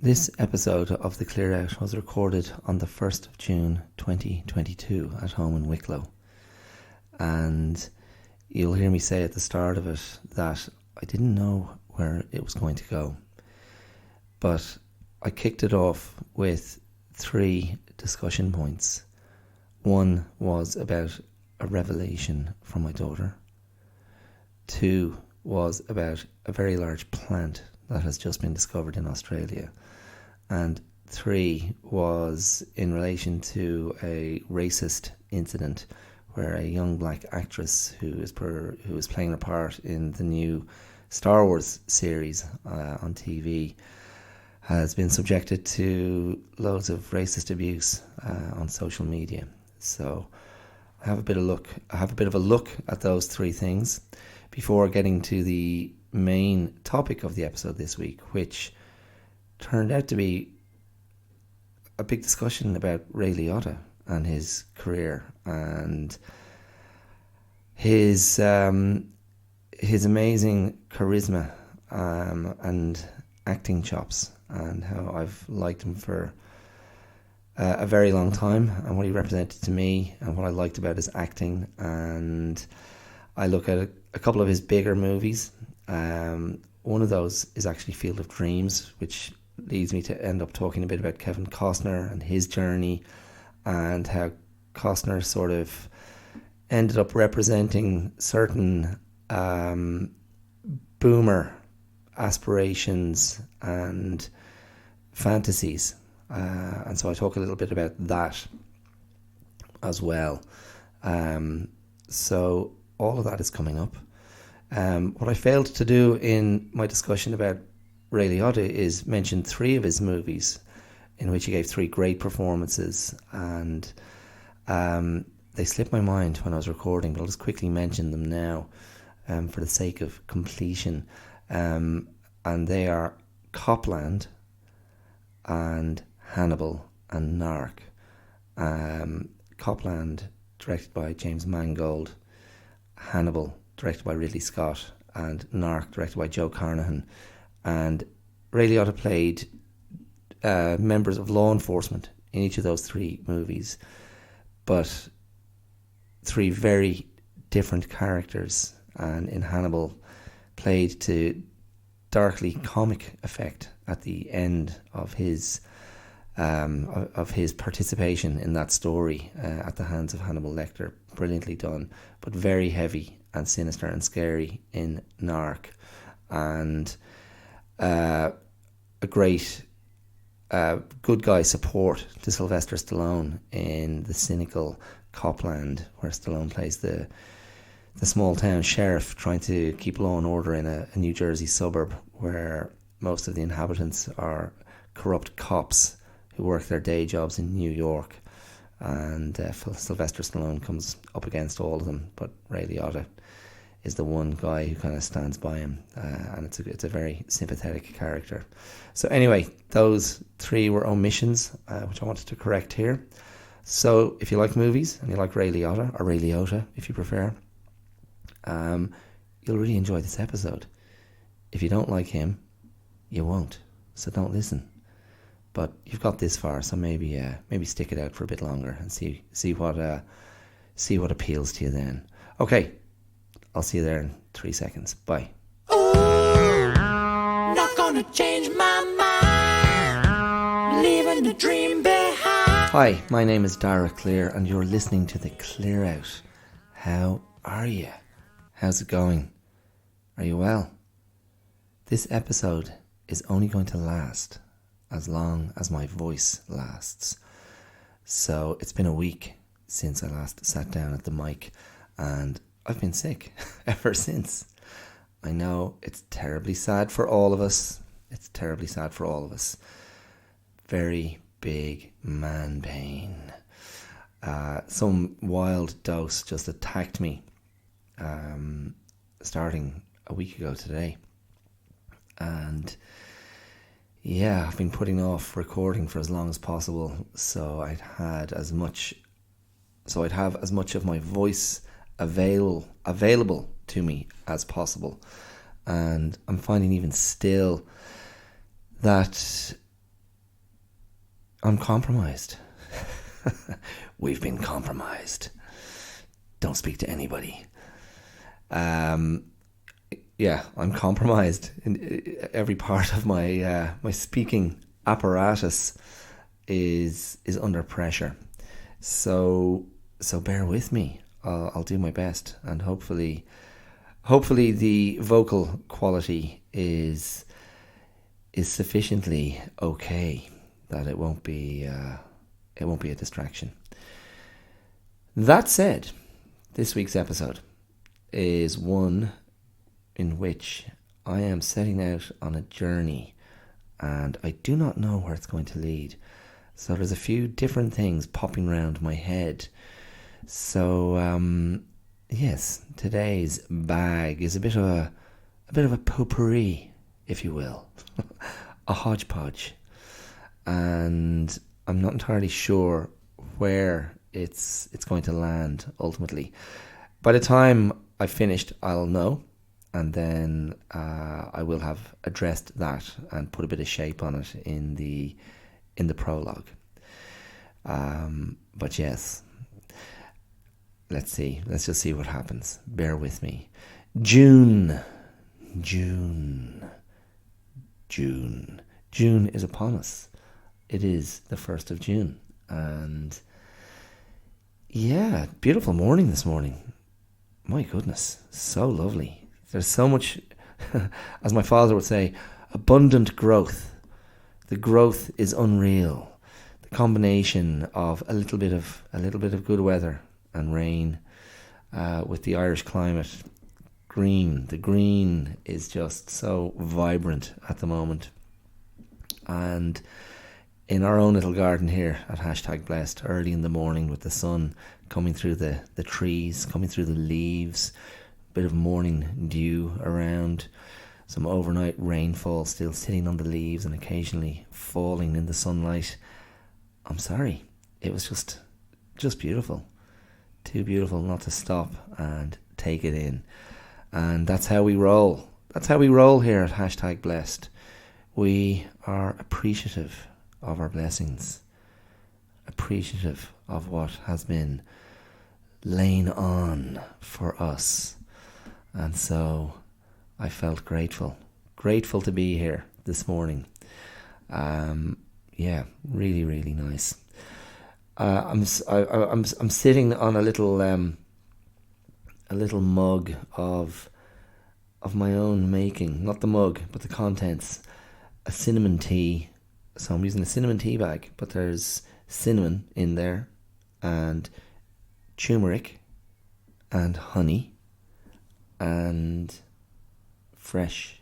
This episode of The Clear Out was recorded on the 1st of June 2022 at home in Wicklow. And you'll hear me say at the start of it that I didn't know where it was going to go. But I kicked it off with 3 discussion points. One was about a revelation from my daughter. 2 was about a very large plant that has just been discovered in Australia. And 3 was in relation to a racist incident where a young black actress who is playing a part in the new Star Wars series on TV has been subjected to loads of racist abuse on social media. So I have a bit of a look at those 3 things before getting to the main topic of the episode this week, which turned out to be a big discussion about Ray Liotta and his career and his amazing charisma and acting chops, and how I've liked him for a very long time, and what he represented to me and what I liked about his acting. And I look at a couple of his bigger movies. One of those is actually Field of Dreams, which leads me to end up talking a bit about Kevin Costner and his journey, and how Costner sort of ended up representing certain boomer aspirations and fantasies. And so I talk a little bit about that as well. So all of that is coming up. What I failed to do in my discussion about Ray Liotta is mention 3 of his movies in which he gave 3 great performances, and they slipped my mind when I was recording, but I'll just quickly mention them now for the sake of completion. And they are Copland and Hannibal and Narc. Copland, directed by James Mangold; Hannibal, directed by Ridley Scott; and Narc, directed by Joe Carnahan. And Ray Liotta played members of law enforcement in each of those 3 movies, but 3 very different characters. And in Hannibal, played to darkly comic effect at the end of his participation in that story at the hands of Hannibal Lecter. Brilliantly done, but very heavy and sinister and scary in Narc. And a great good guy support to Sylvester Stallone in the cynical Copland, where Stallone plays the small town sheriff trying to keep law and order in a New Jersey suburb where most of the inhabitants are corrupt cops who work their day jobs in New York. And Sylvester Stallone comes up against all of them, but Ray Liotta is the one guy who kind of stands by him, and it's a very sympathetic character. So anyway, those 3 were omissions, which I wanted to correct here. So if you like movies and you like Ray Liotta, or Ray Liotta if you prefer, you'll really enjoy this episode. If you don't like him, you won't, so don't listen. But you've got this far, so maybe stick it out for a bit longer and see what appeals to you then. Okay, I'll see you there in 3 seconds. Bye. Ooh, not gonna change my mind, leaving the dream behind. Hi, my name is Dara Clear, and you're listening to The Clear Out. How are you? How's it going? Are you well? This episode is only going to last as long as my voice lasts. So it's been a week since I last sat down at the mic, and I've been sick ever since. I know it's terribly sad for all of us. Very big man pain. Some wild dose just attacked me starting a week ago today. And yeah, I've been putting off recording for as long as possible, so I'd have as much of my voice available to me as possible. And I'm finding even still that I'm compromised. We've been compromised. Don't speak to anybody. Yeah, I'm compromised in every part of my my speaking apparatus is under pressure. So bear with me. I'll do my best, and hopefully the vocal quality is sufficiently okay that it won't be a distraction. That said, this week's episode is one in which I am setting out on a journey, and I do not know where it's going to lead. So there's a few different things popping around my head. So yes, today's bag is a bit of a potpourri, if you will, a hodgepodge, and I'm not entirely sure where it's going to land ultimately. By the time I've finished, I'll know, and then I will have addressed that and put a bit of shape on it in the prologue. But yes, let's see. Let's just see what happens. Bear with me. June is upon us. It is the 1st of June, and yeah, beautiful morning this morning. My goodness, so lovely. There's so much, as my father would say, abundant growth. The growth is unreal. The combination of a little bit of good weather and rain with the Irish climate. The green is just so vibrant at the moment. And in our own little garden here at #blessed, early in the morning with the sun coming through the trees, coming through the leaves, a bit of morning dew around, some overnight rainfall still sitting on the leaves and occasionally falling in the sunlight. I'm sorry, it was just beautiful. Too beautiful not to stop and take it in. And that's how we roll. That's how we roll here at #blessed. We are appreciative of our blessings, appreciative of what has been laying on for us. And so I felt grateful to be here this morning. Yeah, really, really nice. I'm sitting on a little mug of my own making, not the mug, but the contents. A cinnamon tea. So I'm using a cinnamon tea bag, but there's cinnamon in there, and turmeric, and honey, and fresh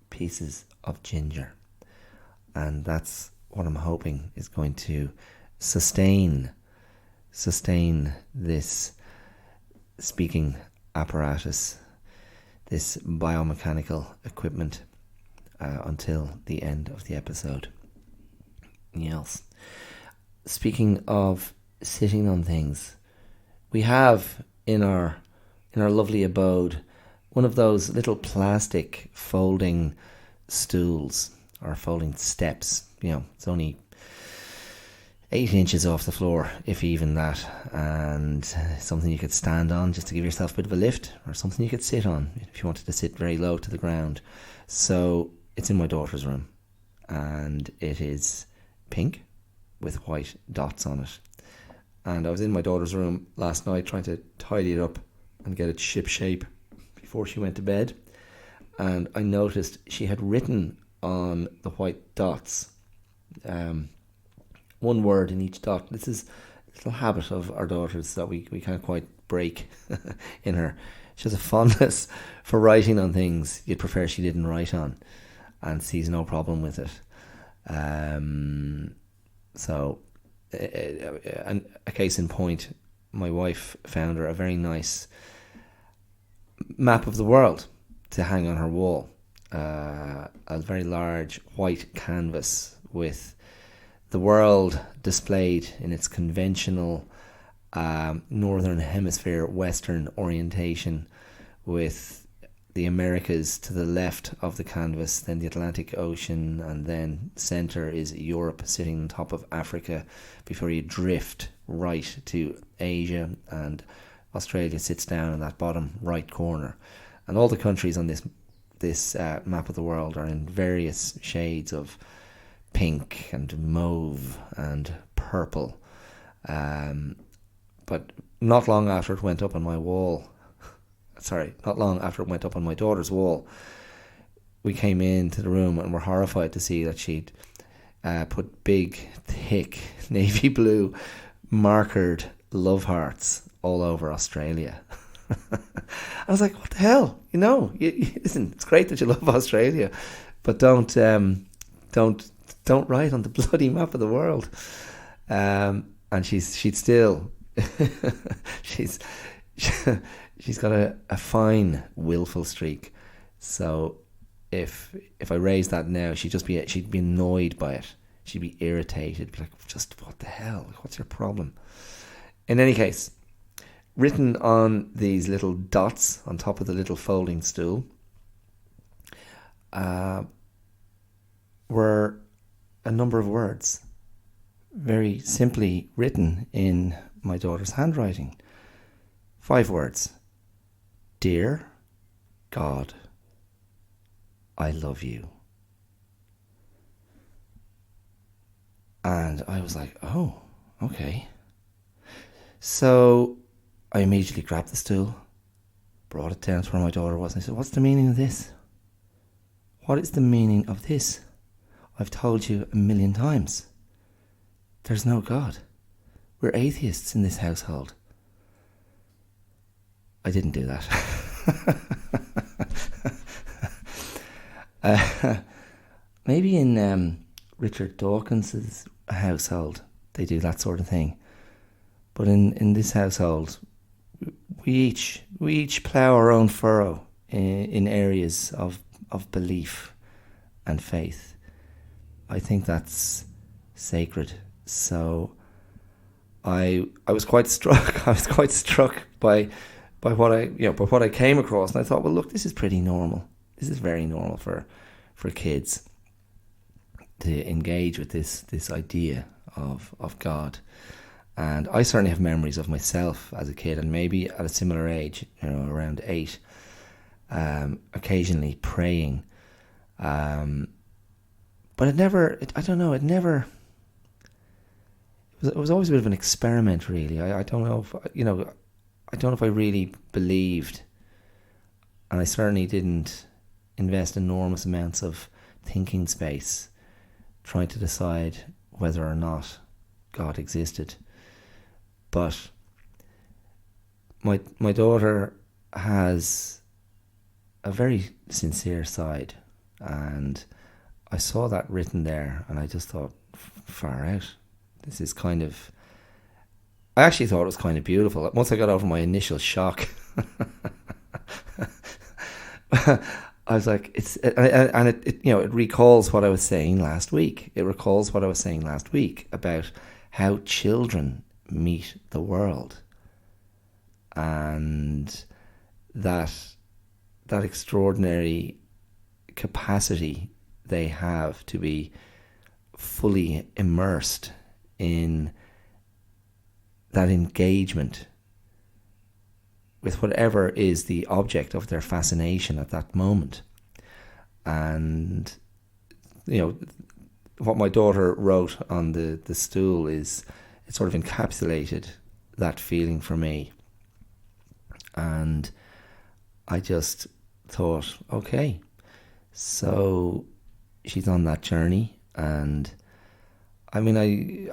pieces of ginger. And that's what I'm hoping is going to sustain this speaking apparatus, this biomechanical equipment, until the end of the episode. Yes. Speaking of sitting on things, we have in our lovely abode one of those little plastic folding stools or folding steps. You know, it's only 8 inches off the floor, if even that, and something you could stand on just to give yourself a bit of a lift, or something you could sit on if you wanted to sit very low to the ground. So it's in my daughter's room, and it is pink with white dots on it. And I was in my daughter's room last night trying to tidy it up and get it ship shape before she went to bed, and I noticed she had written on the white dots one word in each dot. This is a little habit of our daughter's that we can't quite break in her. She has a fondness for writing on things you'd prefer she didn't write on, and sees no problem with it. So, a case in point, my wife found her a very nice map of the world to hang on her wall. A very large white canvas with the world displayed in its conventional northern hemisphere western orientation, with the Americas to the left of the canvas, then the Atlantic Ocean, and then center is Europe sitting on top of Africa before you drift right to Asia, and Australia sits down in that bottom right corner. And all the countries on this map of the world are in various shades of pink and mauve and purple. But not long after it went up on my wall, not long after it went up on my daughter's wall, we came into the room and were horrified to see that she'd put big, thick, navy blue markered love hearts all over Australia. I was like, what the hell? Listen, it's great that you love Australia, but don't write on the bloody map of the world. And she'd still she's got a fine willful streak. So if I raised that now, she'd be annoyed by it. She'd be irritated, be like, just what the hell? What's your problem? In any case, written on these little dots on top of the little folding stool were a number of words, very simply written in my daughter's handwriting. 5 words. Dear God, I love you. And I was like, oh, okay. So I immediately grabbed the stool, brought it down to where my daughter was, and I said, what's the meaning of this? What is the meaning of this? I've told you 1,000,000 times. There's no God. We're atheists in this household. I didn't do that. Maybe in Richard Dawkins's household they do that sort of thing. But in this household, we each plough our own furrow in areas of belief and faith. I think that's sacred. So I was quite struck. I was quite struck by what I came across, and I thought, well, look, this is pretty normal. This is very normal for kids to engage with this idea of God. And I certainly have memories of myself as a kid, and maybe at a similar age, around 8, occasionally praying. But it was always a bit of an experiment, really. I don't know if I really believed, and I certainly didn't invest enormous amounts of thinking space trying to decide whether or not God existed. But my daughter has a very sincere side, and I saw that written there, and I just thought, far out. This is I actually thought it was kind of beautiful. Once I got over my initial shock, I was like, it recalls what I was saying last week. It recalls what I was saying last week about how children meet the world, and that extraordinary capacity they have to be fully immersed in that engagement with whatever is the object of their fascination at that moment. And what my daughter wrote on the stool it sort of encapsulated that feeling for me. And I just thought, okay, so she's on that journey, and I mean,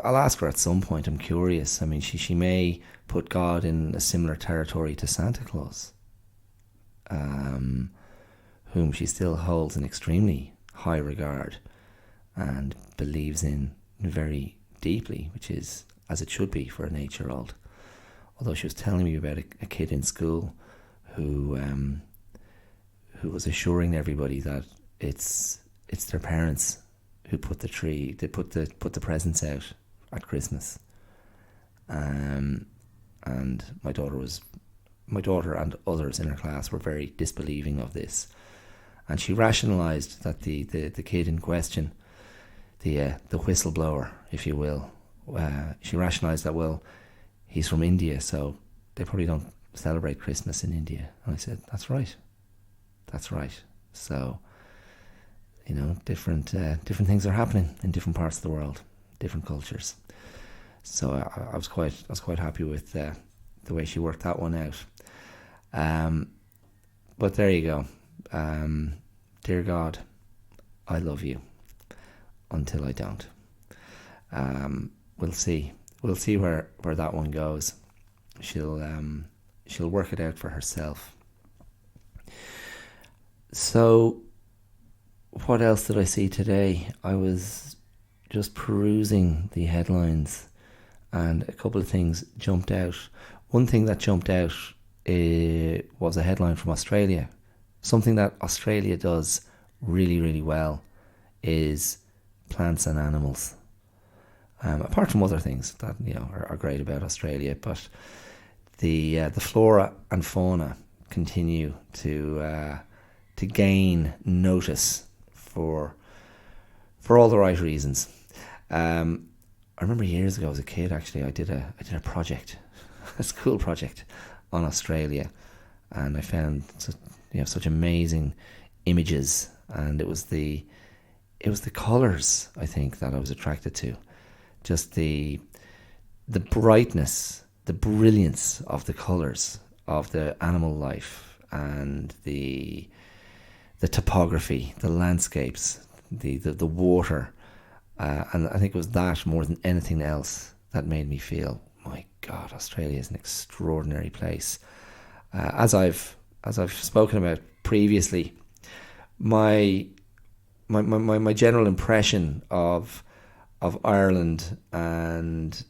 I'll ask her at some point. I'm curious. I mean, she may put God in a similar territory to Santa Claus, whom she still holds in extremely high regard and believes in very deeply, which is as it should be for an 8-year-old. Although she was telling me about a kid in school who was assuring everybody that it's their parents who put the tree, they put the presents out at Christmas. And my daughter was my daughter and others in her class were very disbelieving of this. And she rationalised that the kid in question, the whistleblower, if you will, she rationalised that, well, he's from India, so they probably don't celebrate Christmas in India. And I said, that's right. So, you know, different things are happening in different parts of the world, different cultures. So I was quite happy with the way she worked that one out. But there you go. Dear God, I love you until I don't. We'll see where that one goes. She'll work it out for herself. So, what else did I see today? I was just perusing the headlines, and a couple of things jumped out. One thing that jumped out was a headline from Australia. Something that Australia does really, really well is plants and animals. Apart from other things that, you know, are great about Australia, but the flora and fauna continue to gain notice for all the right reasons. I remember years ago as a kid, actually, I did a project, a school project on Australia, and I found such amazing images, and it was the colours, I think, that I was attracted to. Just the brightness, the brilliance of the colours of the animal life, and the topography, the landscapes, the water, and I think it was that more than anything else that made me feel, my God, Australia is an extraordinary place. As I've spoken about previously, my general impression of Ireland and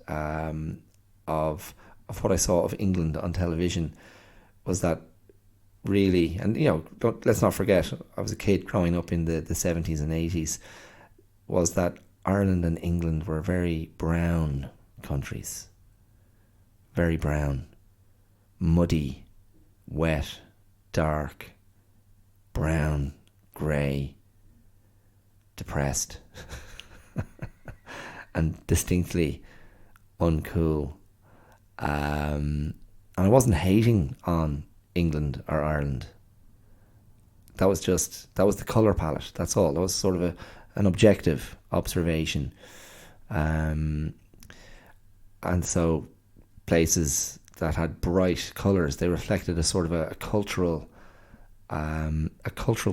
of what I saw of England on television was that really, and let's not forget, I was a kid growing up in the 70s and 80s, was that Ireland and England were very brown countries. Very brown. Muddy, wet, dark, brown, grey, depressed, and distinctly uncool. And I wasn't hating on England or Ireland. That was the colour palette, that's all. That was sort of an objective observation. And so places that had bright colours, they reflected a sort of a cultural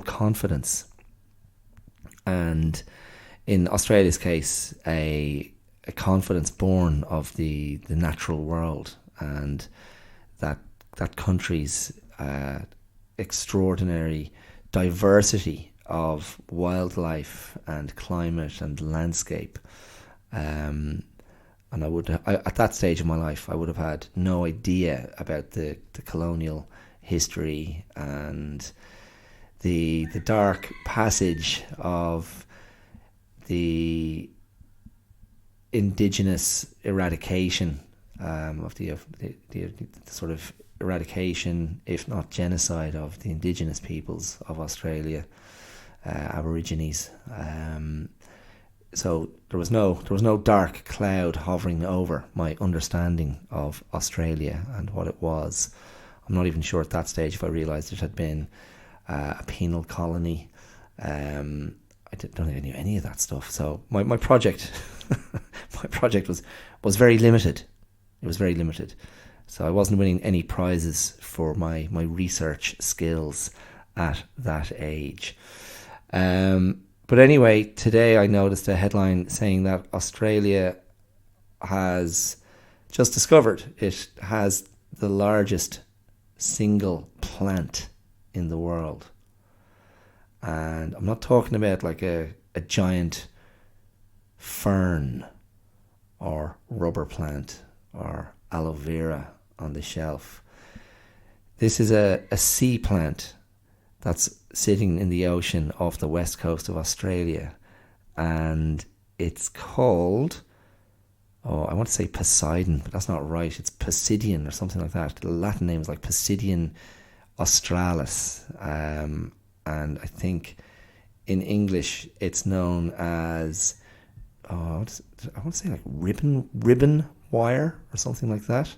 confidence. And in Australia's case, a confidence born of the natural world, and that country's extraordinary diversity of wildlife and climate and landscape. And at that stage of my life, I would have had no idea about the colonial history and the dark passage of the indigenous eradication, of the sort of eradication, if not genocide, of the indigenous peoples of Australia, Aborigines. So there was no dark cloud hovering over my understanding of Australia and what it was. I'm not even sure at that stage if I realised it had been a penal colony. I don't think I knew any of that stuff. So my project was very limited. It was very limited. So I wasn't winning any prizes for my research skills at that age. But anyway, today I noticed a headline saying that Australia has just discovered it has the largest single plant in the world. And I'm not talking about like a giant fern or rubber plant or aloe vera on the shelf. This is a sea plant that's sitting in the ocean off the west coast of Australia, and it's called I want to say Poseidon, but that's not right. It's Posidion or something like that. The Latin name is like Posidion australis. And I think in English it's known as, I want to say like ribbon wire or something like that.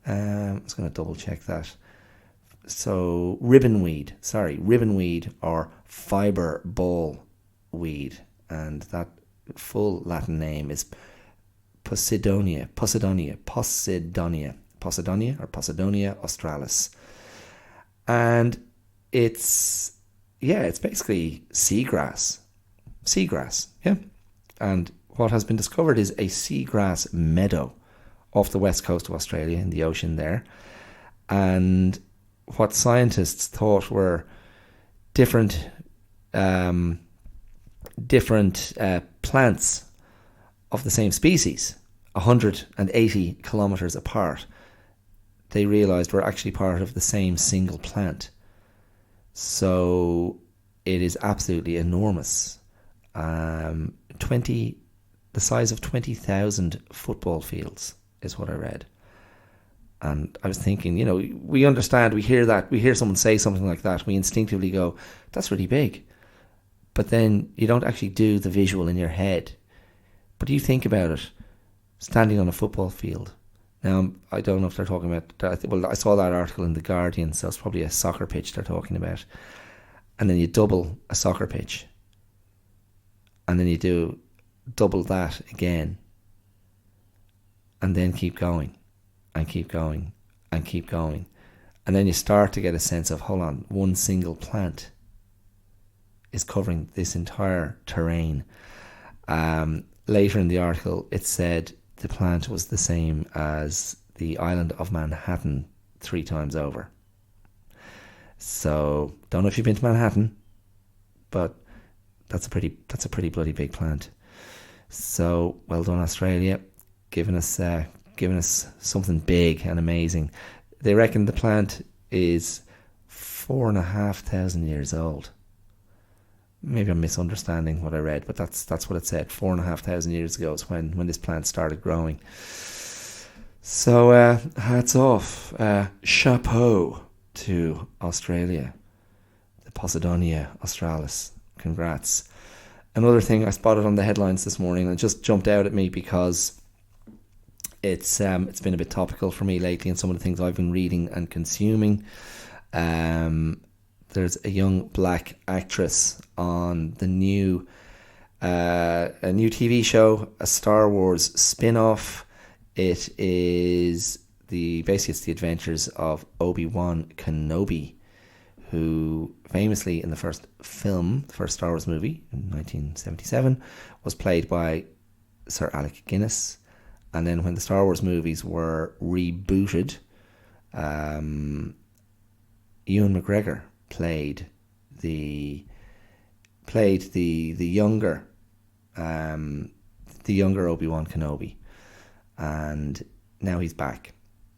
I'm just going to double check that. So ribbonweed or fibre ball weed, and that full Latin name is Posidonia australis, and it's basically seagrass, yeah. And what has been discovered is a seagrass meadow off the west coast of Australia in the ocean there, and what scientists thought were different plants of the same species, 180 kilometers apart, they realized were actually part of the same single plant. So it is absolutely enormous. The size of 20,000 football fields is what I read. And I was thinking, we understand, we hear someone say something like that, we instinctively go, that's really big. But then you don't actually do the visual in your head. But you think about it, standing on a football field. Now, I don't know if they're talking about that. Well, I saw that article in The Guardian, so it's probably a soccer pitch they're talking about. And then you double a soccer pitch. And then you do double that again. And then keep going. And keep going. And keep going. And then you start to get a sense of, hold on, one single plant is covering this entire terrain. Later in the article, it said the plant was the same as the island of Manhattan 3 times over. So, don't know if you've been to Manhattan, but that's a pretty bloody big plant. So, well done, Australia, giving us something big and amazing. They reckon the plant is 4,500 years old. Maybe I'm misunderstanding what I read, but that's what it said. 4,500 years ago is when this plant started growing. So hats off, chapeau to Australia, the Posidonia australis. Congrats. Another thing I spotted on the headlines this morning, and it just jumped out at me because it's been a bit topical for me lately, and some of the things I've been reading and consuming. There's a young black actress on the new a new TV show, a Star Wars spin-off. It is basically it's the adventures of Obi-Wan Kenobi, who famously in the first Star Wars movie in 1977 was played by Sir Alec Guinness. And then when the Star Wars movies were rebooted, Ewan McGregor played the younger Obi-Wan Kenobi, and now he's back.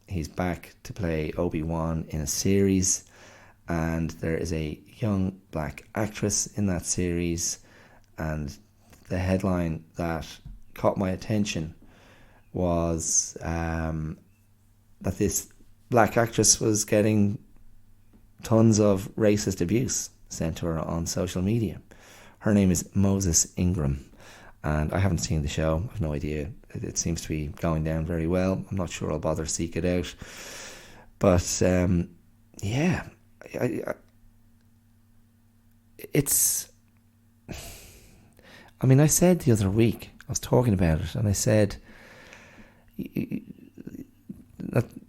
He's back to play Obi-Wan in a series, and there is a young black actress in that series, and the headline that caught my attention was that this black actress was getting tons of racist abuse sent to her on social media. Her name is Moses Ingram, and I haven't seen the show. I have no idea. It seems to be going down very well. I'm not sure I'll bother seek it out. But it's... I mean, I said the other week, I was talking about it, and I said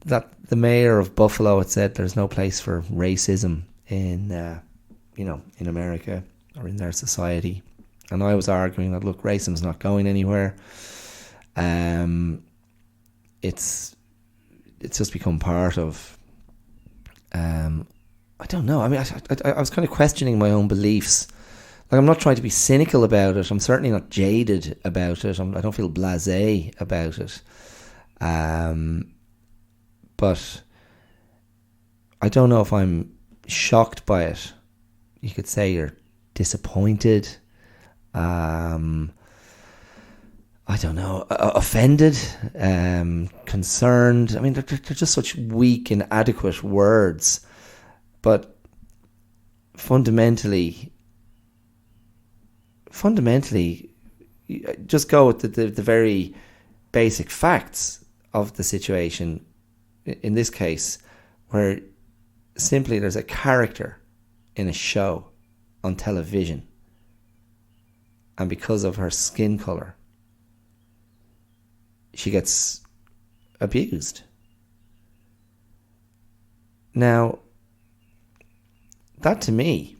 that the mayor of Buffalo had said there's no place for racism in America or in their society, and I was arguing that, look, racism's not going anywhere. It's just become part of. I don't know. I mean, I was kind of questioning my own beliefs. Like, I'm not trying to be cynical about it. I'm certainly not jaded about it. I don't feel blasé about it. But I don't know if I'm shocked by it. You could say you're disappointed. I I don't know, offended, concerned. I mean, they're just such weak, inadequate words. But fundamentally, just go with the very basic facts of the situation. In this case, where simply there's a character in a show on television, and because of her skin color, she gets abused. Now, that to me,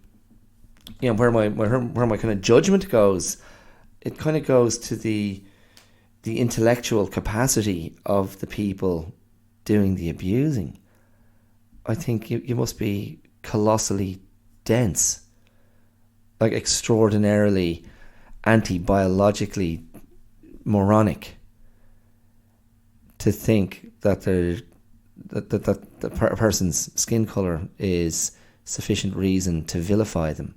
where my kind of judgment goes, it kind of goes to the intellectual capacity of the people doing the abusing. I think you must be colossally dense, like extraordinarily anti-biologically moronic, to think that a person's skin color is sufficient reason to vilify them.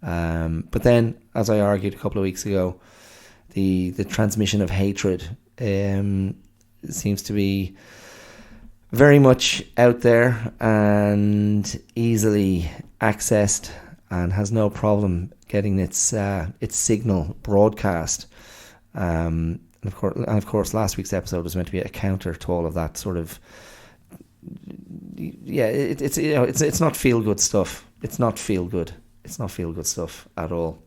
But then, as I argued a couple of weeks ago, the transmission of hatred seems to be very much out there and easily accessed, and has no problem getting its signal broadcast. And of course, last week's episode was meant to be a counter to all of that sort of. Yeah, it's not feel good stuff. It's not feel good. It's not feel good stuff at all.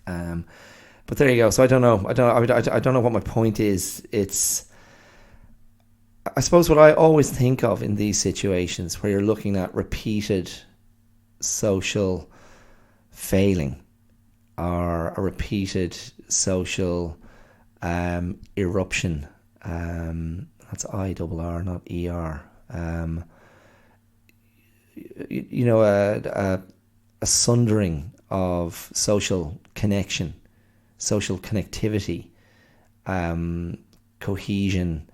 But there you go. So I don't know. I don't know what my point is. I suppose what I always think of in these situations where you're looking at repeated social failing or a repeated social eruption. That's IRR, not ER. A sundering of social connection, social connectivity, cohesion,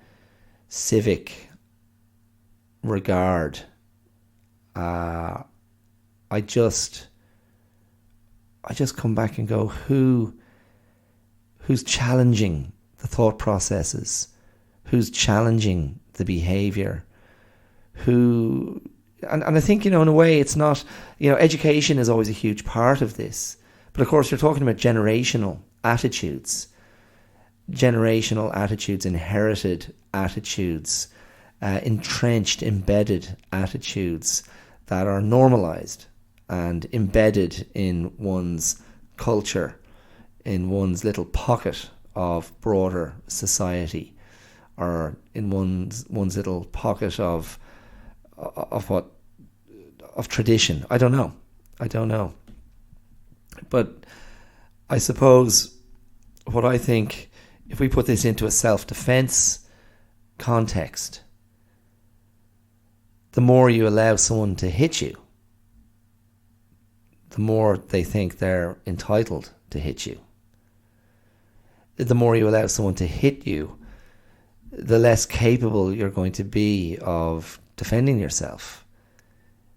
civic regard. I just come back and go, who's challenging the thought processes, who's challenging the behavior, and I think, in a way, it's not, education is always a huge part of this. But of course, you're talking about generational attitudes, inherited attitudes, entrenched, embedded attitudes that are normalized and embedded in one's culture, in one's little pocket of broader society, or in one's little pocket of tradition. I don't know. But I suppose what I think, if we put this into a self-defense context, the more you allow someone to hit you, the more they think they're entitled to hit you. The more you allow someone to hit you, the less capable you're going to be of defending yourself,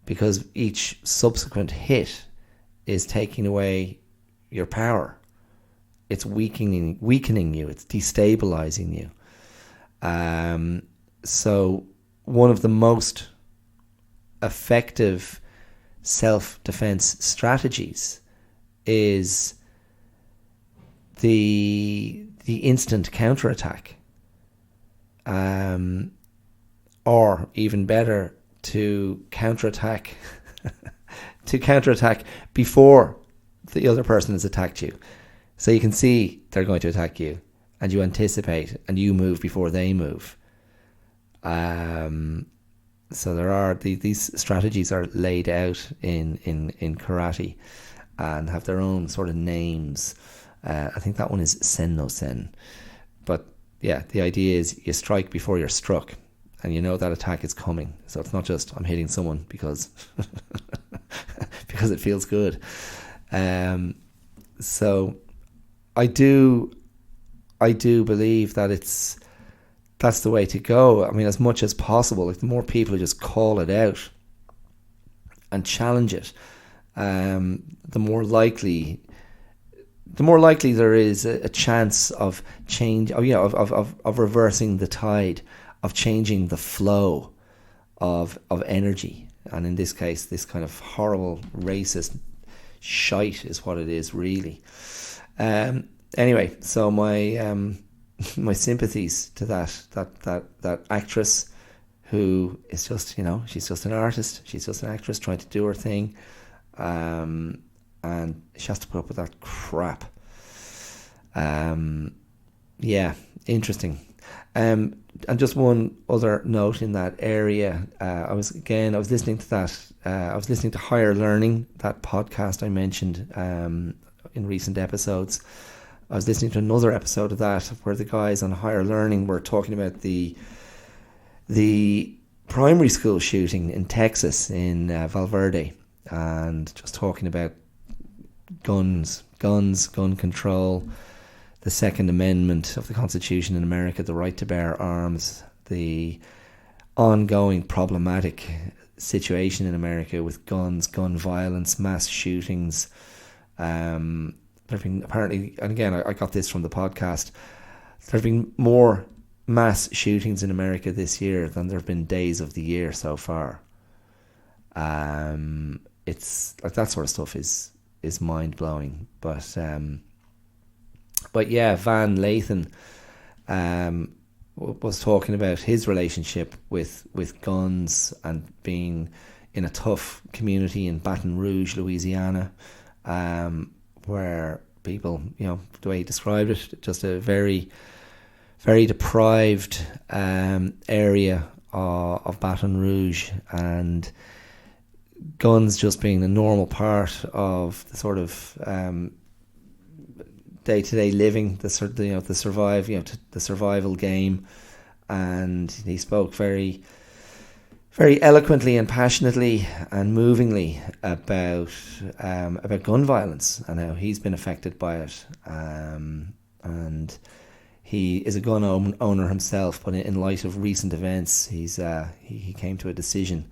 because each subsequent hit is taking away your power. It's weakening you. It's destabilizing you. So one of the most effective self-defense strategies is the instant counterattack, or even better, to counterattack before the other person has attacked you. So you can see they're going to attack you, and you anticipate, and you move before they move. So there are these strategies are laid out in karate and have their own sort of names. I think that one is sen no sen. But yeah, the idea is you strike before you're struck, and you know that attack is coming. So it's not just I'm hitting someone because because it feels good. So I do believe that that's the way to go. I mean, as much as possible, like the more people who just call it out and challenge it, the more likely the more likely there is a chance of change, of reversing the tide, of changing the flow of energy. And in this case, this kind of horrible racist shite is what it is, really. Anyway, so my my sympathies to that actress, who is just, she's just an artist. She's just an actress trying to do her thing. And she has to put up with that crap. Yeah, interesting. And just one other note in that area. I was listening to that. I was listening to Higher Learning, that podcast I mentioned in recent episodes. I was listening to another episode of that where the guys on Higher Learning were talking about the primary school shooting in Texas, in Valverde, and just talking about gun control, the Second Amendment of the Constitution in America, the right to bear arms, the ongoing problematic situation in America with guns, gun violence, mass shootings. There have been, apparently, and again, I got this from the podcast, there have been more mass shootings in America this year than there have been days of the year so far. It's like that sort of stuff is mind blowing. But yeah, Van Lathan was talking about his relationship with guns and being in a tough community in Baton Rouge, Louisiana, where people, the way he described it, just a very, very deprived area of Baton Rouge, and guns just being a normal part of the sort of day-to-day living, the survival game. And he spoke very, very eloquently and passionately and movingly about gun violence and how he's been affected by it. And he is a gun owner himself, but in light of recent events, he came to a decision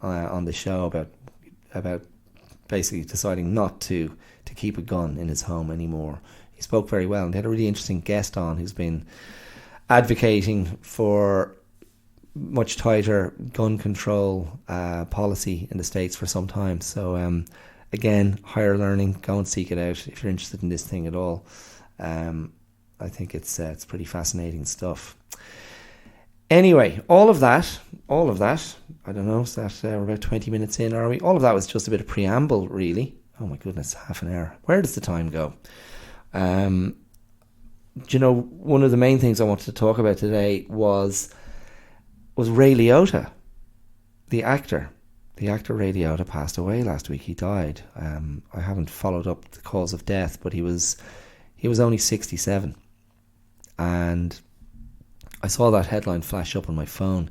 on the show about basically deciding not to keep a gun in his home anymore. He spoke very well, and they had a really interesting guest on who's been advocating for much tighter gun control policy in the States for some time. So again, Higher Learning, go and seek it out if you're interested in this thing at all. I think it's pretty fascinating stuff. Anyway, all of that, I don't know, is that we're about 20 minutes in, are we? All of that was just a bit of preamble, really. Oh my goodness, half an hour. Where does the time go? Do you know, one of the main things I wanted to talk about today was Ray Liotta, the actor. The actor Ray Liotta passed away last week. He died. I haven't followed up the cause of death, but he was only 67. And I saw that headline flash up on my phone.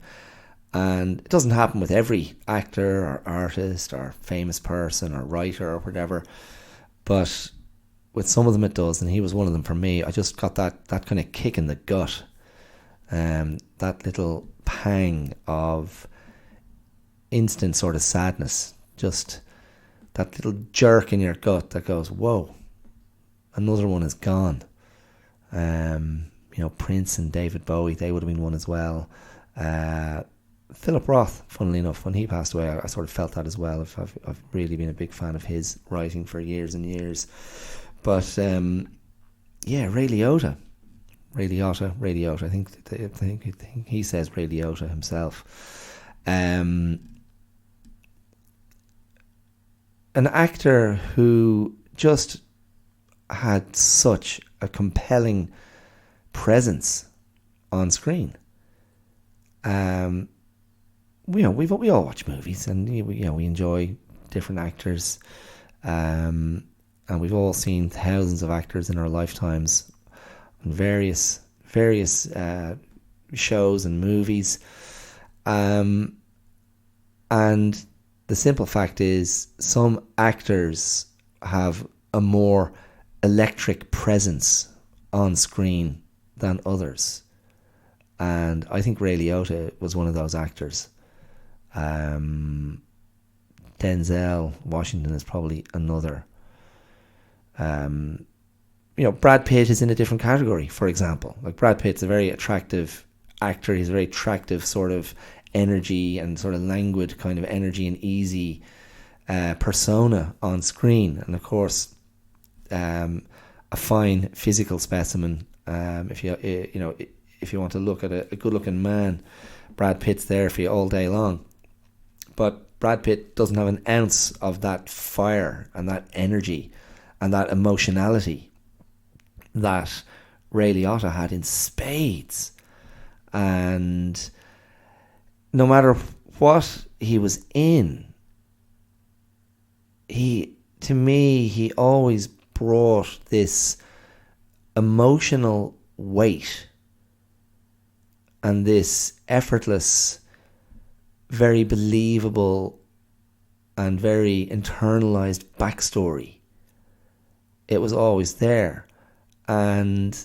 And it doesn't happen with every actor or artist or famous person or writer or whatever, but with some of them it does, and he was one of them for me. I just got that kind of kick in the gut, that little pang of instant sort of sadness, just that little jerk in your gut that goes, whoa, another one is gone. Prince and David Bowie, they would have been one as well. Philip Roth, funnily enough, when he passed away, I sort of felt that as well. I've really been a big fan of his writing for years and years. But Ray Liotta. I think he says Ray Liotta himself. An actor who just had such a compelling presence on screen. We all watch movies, and we enjoy different actors, and we've all seen thousands of actors in our lifetimes on various shows and movies, and the simple fact is some actors have a more electric presence on screen than others, and I think Ray Liotta was one of those actors. Denzel Washington is probably another. Brad Pitt is in a different category, for example. Like, Brad Pitt's a very attractive actor. He's a very attractive sort of energy and sort of languid kind of energy and easy persona on screen. And of course, a fine physical specimen. If you want to look at a good-looking man, Brad Pitt's there for you all day long. But Brad Pitt doesn't have an ounce of that fire and that energy and that emotionality that Ray Liotta had in spades. And no matter what he was in, he always brought this emotional weight and this effortless, very believable and very internalized backstory. It was always there. And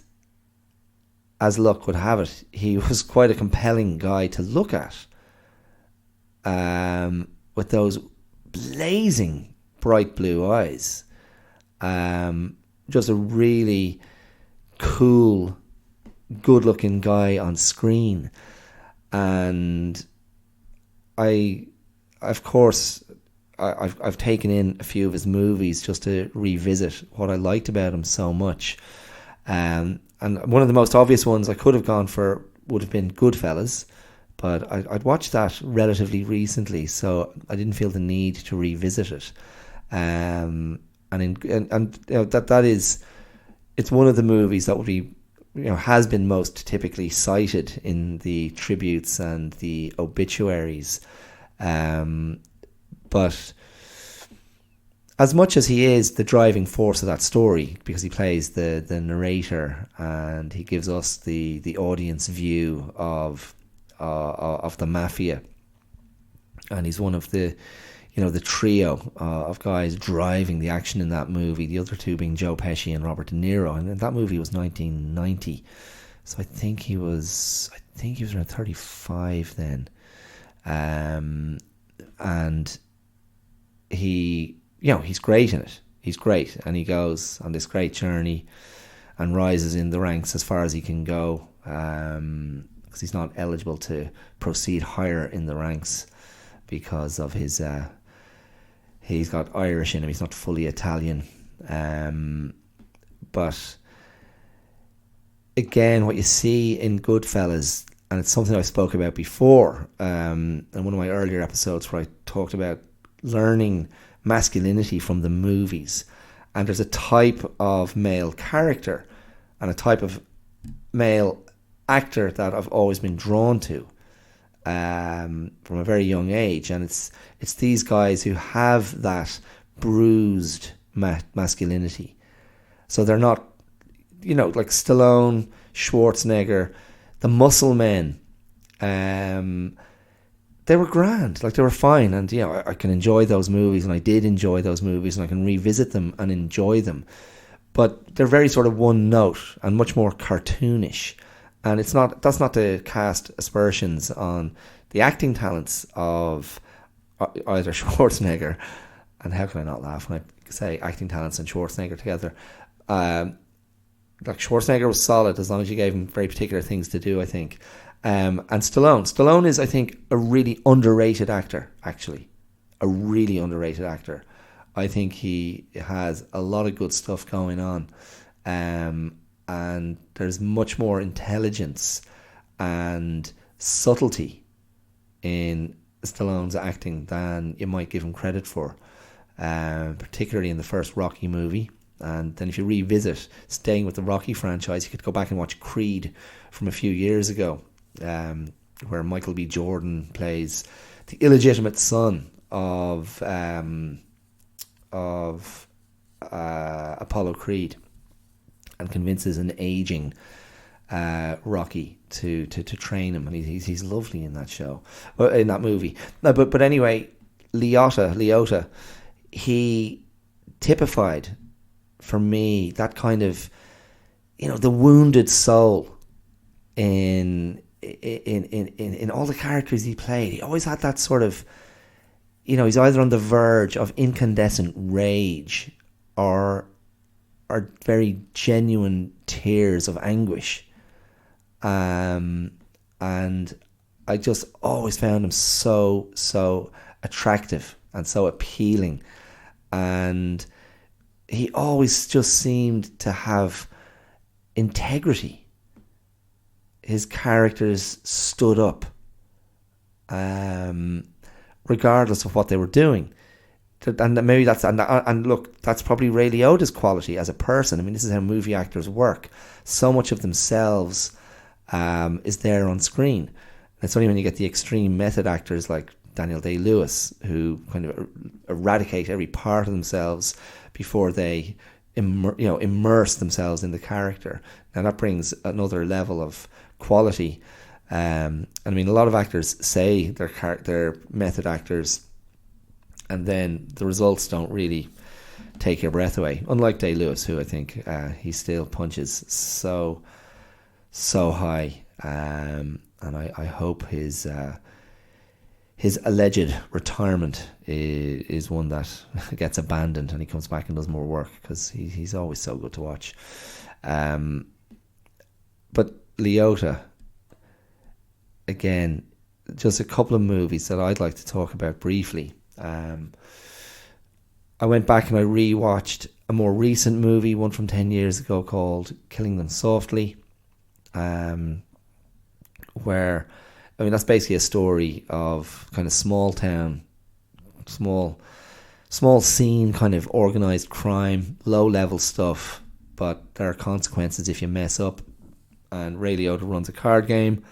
as luck would have it, he was quite a compelling guy to look at, with those blazing bright blue eyes. Just a really cool, good-looking guy on screen. And I've taken in a few of his movies just to revisit what I liked about him so much. And one of the most obvious ones I could have gone for would have been Goodfellas, but I'd watched that relatively recently, so I didn't feel the need to revisit it. It's one of the movies that would be, has been most typically cited in the tributes and the obituaries. But as much as he is the driving force of that story, because he plays the narrator and he gives us the audience view of the mafia, and he's one of the trio of guys driving the action in that movie, the other two being Joe Pesci and Robert De Niro, and that movie was 1990, so I think he was around 35 then, and he's great in it. He's great, and he goes on this great journey and rises in the ranks as far as he can go, because he's not eligible to proceed higher in the ranks because of his he's got Irish in him. He's not fully Italian, but again, what you see in Goodfellas, and it's something I spoke about before in one of my earlier episodes where I talked about learning masculinity from the movies, and there's a type of male character and a type of male actor that I've always been drawn to from a very young age, and it's these guys who have that bruised masculinity. So they're not, like Stallone, Schwarzenegger, the muscle men. They were grand, like they were fine, and I can enjoy those movies, and I did enjoy those movies, and I can revisit them and enjoy them. But they're very sort of one note and much more cartoonish. And that's not to cast aspersions on the acting talents of either Schwarzenegger, and how can I not laugh when I say acting talents and Schwarzenegger together? Like Schwarzenegger was solid as long as you gave him very particular things to do, I think. And Stallone is, I think, a really underrated actor, actually. A really underrated actor. I think he has a lot of good stuff going on. And there's much more intelligence and subtlety in Stallone's acting than you might give him credit for, particularly in the first Rocky movie. And then if you revisit, staying with the Rocky franchise, you could go back and watch Creed from a few years ago, where Michael B. Jordan plays the illegitimate son of Apollo Creed, and convinces an aging Rocky to train him, and he's lovely in that show, in that movie. But anyway, Liotta, he typified for me that kind of, the wounded soul in all the characters he played. He always had that sort of, he's either on the verge of incandescent rage or are very genuine tears of anguish. And I just always found him so attractive and so appealing. And he always just seemed to have integrity. His characters stood up, regardless of what they were doing. And maybe that's, and look, that's probably Ray Liotta's quality as a person. I mean, this is how movie actors work. So much of themselves is there on screen. And it's only when you get the extreme method actors like Daniel Day-Lewis, who kind of eradicate every part of themselves before they immerse themselves in the character. Now that brings another level of quality. And I mean, a lot of actors say they're method actors, and then the results don't really take your breath away. Unlike Day-Lewis, who I think he still punches so high. And I hope his alleged retirement is one that gets abandoned and he comes back and does more work, because he's always so good to watch. But Liotta, again, just a couple of movies that I'd like to talk about briefly. I went back and I rewatched a more recent movie, one from 10 years ago, called Killing Them Softly, where, I mean, that's basically a story of kind of small town, small scene kind of organised crime, low level stuff, but there are consequences if you mess up. And Ray Liotta runs a card game,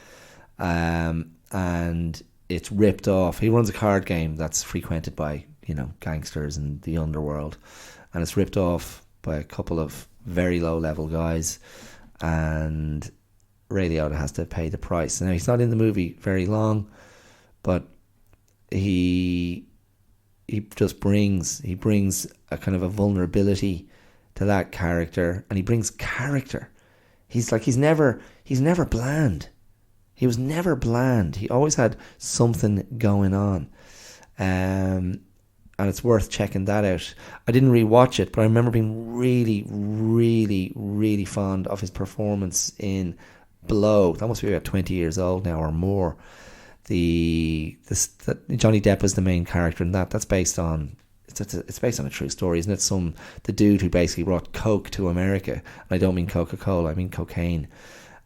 and it's ripped off. He runs a card game that's frequented by, gangsters and the underworld, and it's ripped off by a couple of very low level guys, and Ray Liotta has to pay the price. Now, he's not in the movie very long, but he brings a kind of a vulnerability to that character, and he brings character. He's never bland. He was never bland. He always had something going on. And it's worth checking that out. I didn't rewatch it, but I remember being really, really, really fond of his performance in Blow. That must be about 20 years old now or more. Johnny Depp is the main character in that. That's based on it's based on a true story, isn't it? The dude who basically brought Coke to America. And I don't mean Coca-Cola, I mean cocaine.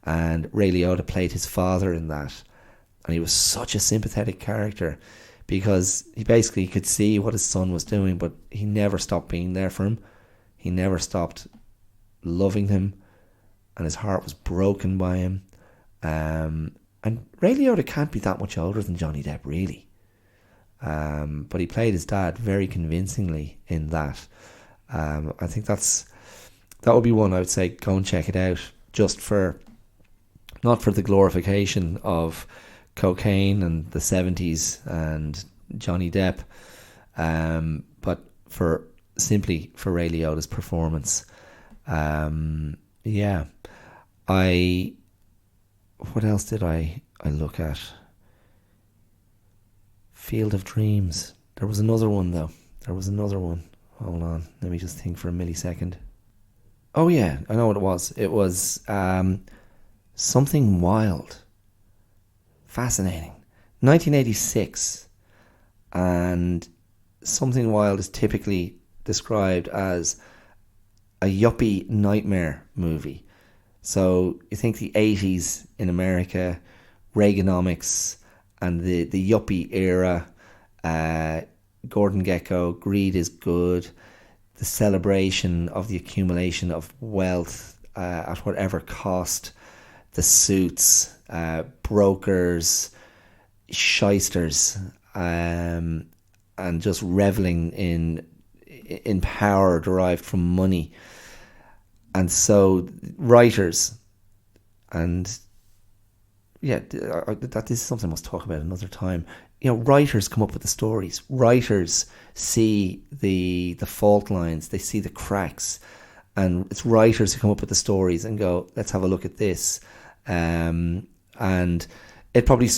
And Ray Liotta played his father in that, and he was such a sympathetic character, because he basically could see what his son was doing, but he never stopped being there for him. He never stopped loving him, and his heart was broken by him. And Ray Liotta can't be that much older than Johnny Depp, really. But he played his dad very convincingly in that. I think that would be one I would say go and check it out, just not for the glorification of cocaine and the 70s and Johnny Depp, but simply for Ray Liotta's performance. What else did I look at? Field of Dreams. There was another one though. Hold on, let me just think for a millisecond. Oh yeah, I know what it was. It was Something Wild. Fascinating. 1986. And Something Wild is typically described as a yuppie nightmare movie. So you think the 80s in America, Reaganomics, and the yuppie era, Gordon Gekko, Greed is Good, the celebration of the accumulation of wealth at whatever cost, the suits, brokers, shysters, and just reveling in power derived from money. And so writers, and that is something I must talk about another time. Writers come up with the stories. Writers see the fault lines, they see the cracks, and it's writers who come up with the stories and go, let's have a look at this. And it probably,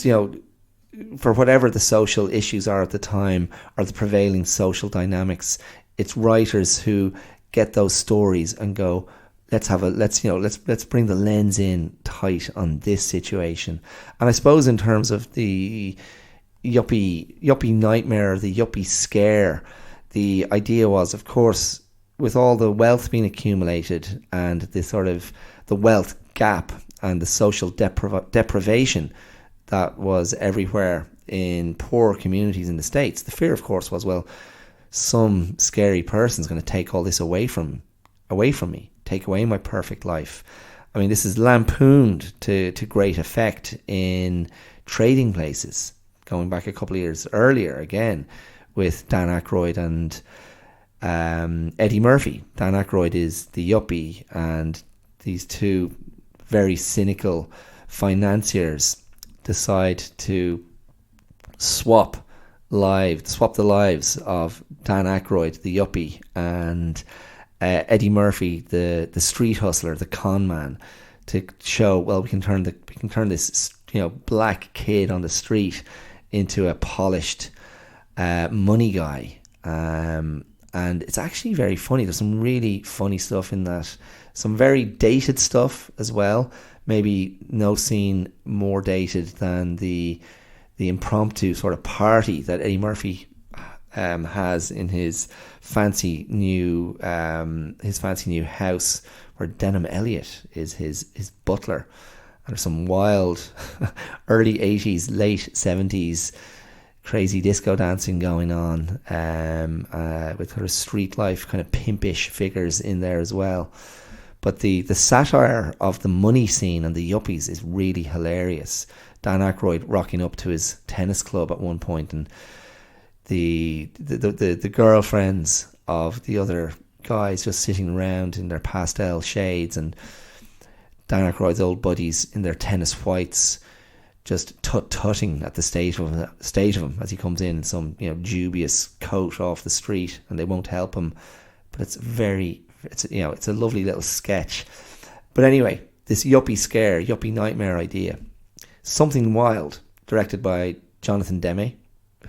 for whatever the social issues are at the time or the prevailing social dynamics, it's writers who get those stories and go, let's bring the lens in tight on this situation. And I suppose in terms of the yuppie nightmare, the yuppie scare, the idea was, of course, with all the wealth being accumulated and the sort of the wealth gap and the social deprivation that was everywhere in poor communities in the States, the fear, of course, was, well, some scary person's going to take all this away from me, take away my perfect life. I mean, this is lampooned to great effect in Trading Places, going back a couple of years earlier, again, with Dan Aykroyd and Eddie Murphy. Dan Aykroyd is the yuppie, and these two very cynical financiers decide to swap the lives of Dan Aykroyd, the yuppie, and Eddie Murphy, the street hustler, the con man, to show, well, we can turn this black kid on the street into a polished money guy. And it's actually very funny. There's some really funny stuff in that. Some very dated stuff as well. Maybe no scene more dated than the impromptu sort of party that Eddie Murphy has in his fancy new house, where Denham Elliott is his butler. And there's some wild early 80s, late 70s crazy disco dancing going on, with sort of street life, kind of pimpish figures in there as well. But the satire of the money scene and the yuppies is really hilarious. Dan Aykroyd rocking up to his tennis club at one point, and the girlfriends of the other guys just sitting around in their pastel shades, and Dan Aykroyd's old buddies in their tennis whites, just tutting at the state of him as he comes in some dubious coat off the street, and they won't help him. But it's a lovely little sketch. But anyway, this yuppie nightmare idea, Something Wild, directed by Jonathan Demme,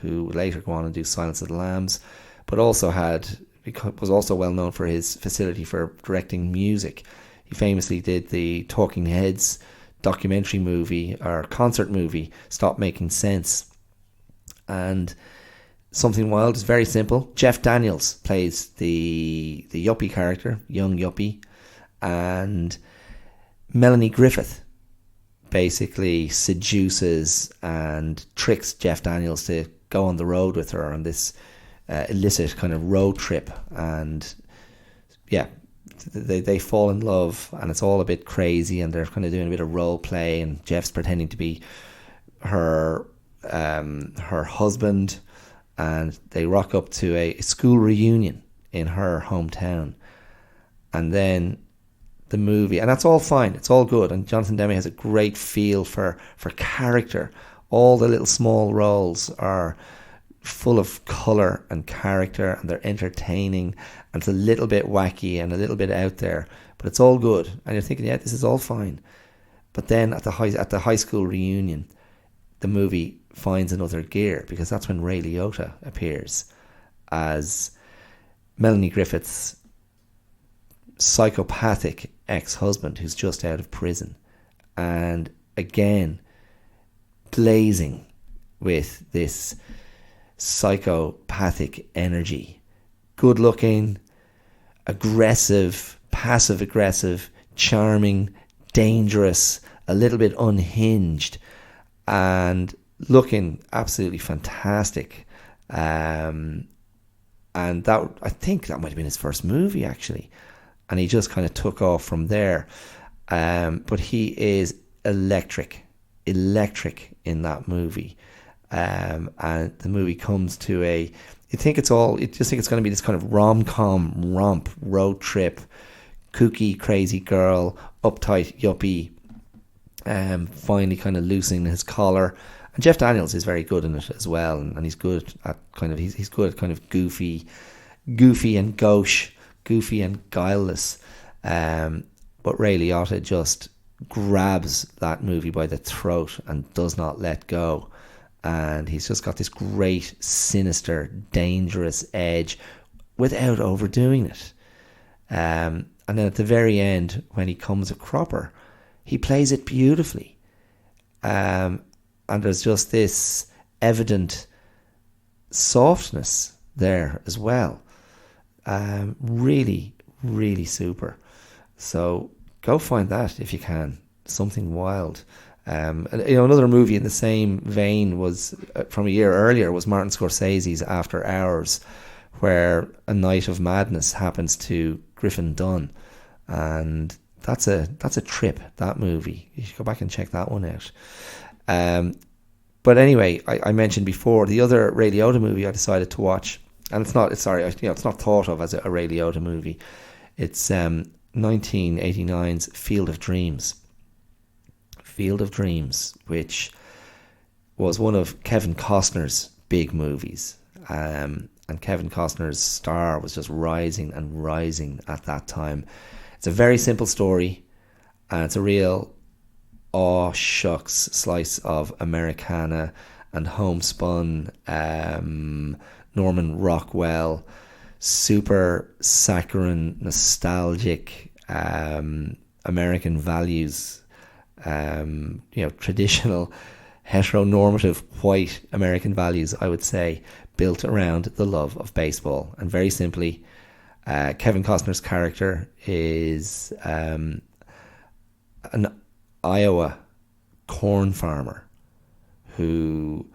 who would later go on and do Silence of the Lambs, but was also well known for his facility for directing music. He famously did the Talking Heads documentary movie or concert movie, Stop Making Sense. And Something Wild is very simple. Jeff Daniels plays the yuppie character, young yuppie, and Melanie Griffith basically seduces and tricks Jeff Daniels to go on the road with her on this illicit kind of road trip. And yeah, they fall in love, and it's all a bit crazy, and they're kind of doing a bit of role play, and Jeff's pretending to be her husband, and they rock up to a school reunion in her hometown. And then the movie, and that's all fine, it's all good, and Jonathan Demme has a great feel for character. All the little small roles are full of colour and character, and they're entertaining, and it's a little bit wacky and a little bit out there, but it's all good, and you're thinking, yeah, this is all fine. But then at the high school reunion, the movie finds another gear, because that's when Ray Liotta appears as Melanie Griffith's psychopathic ex-husband who's just out of prison, and again blazing with this psychopathic energy. Good looking, aggressive, passive aggressive, charming, dangerous, a little bit unhinged, and looking absolutely fantastic. And that, I think that might have been his first movie actually, and he just kind of took off from there. But he is electric in that movie. And the movie comes to you just think it's going to be this kind of rom-com romp, road trip, kooky, crazy girl, uptight yuppie, finally kind of loosening his collar. And Jeff Daniels is very good in it as well, and he's good at he's good at kind of goofy and gauche, goofy and guileless. But Ray Liotta just grabs that movie by the throat and does not let go. And he's just got this great, sinister, dangerous edge without overdoing it. And then at the very end, when he comes a cropper, he plays it beautifully. And there's just this evident softness there as well. Really, really super. So go find that if you can. Something wild. Another movie in the same vein was from a year earlier was Martin Scorsese's After Hours, where a night of madness happens to Griffin Dunn, and that's a trip. That movie, you should go back and check that one out. But anyway, I mentioned before the other Ray Liotta movie I decided to watch, and it's not thought of as a Ray Liotta movie. It's 1989's Field of Dreams. Field of Dreams, which was one of Kevin Costner's big movies. And Kevin Costner's star was just rising and rising at that time. It's a very simple story, and it's a real aw shucks slice of Americana and homespun Norman Rockwell, super saccharine, nostalgic American values, traditional heteronormative white American values, I would say, built around the love of baseball. And very simply, Kevin Costner's character is an Iowa corn farmer who,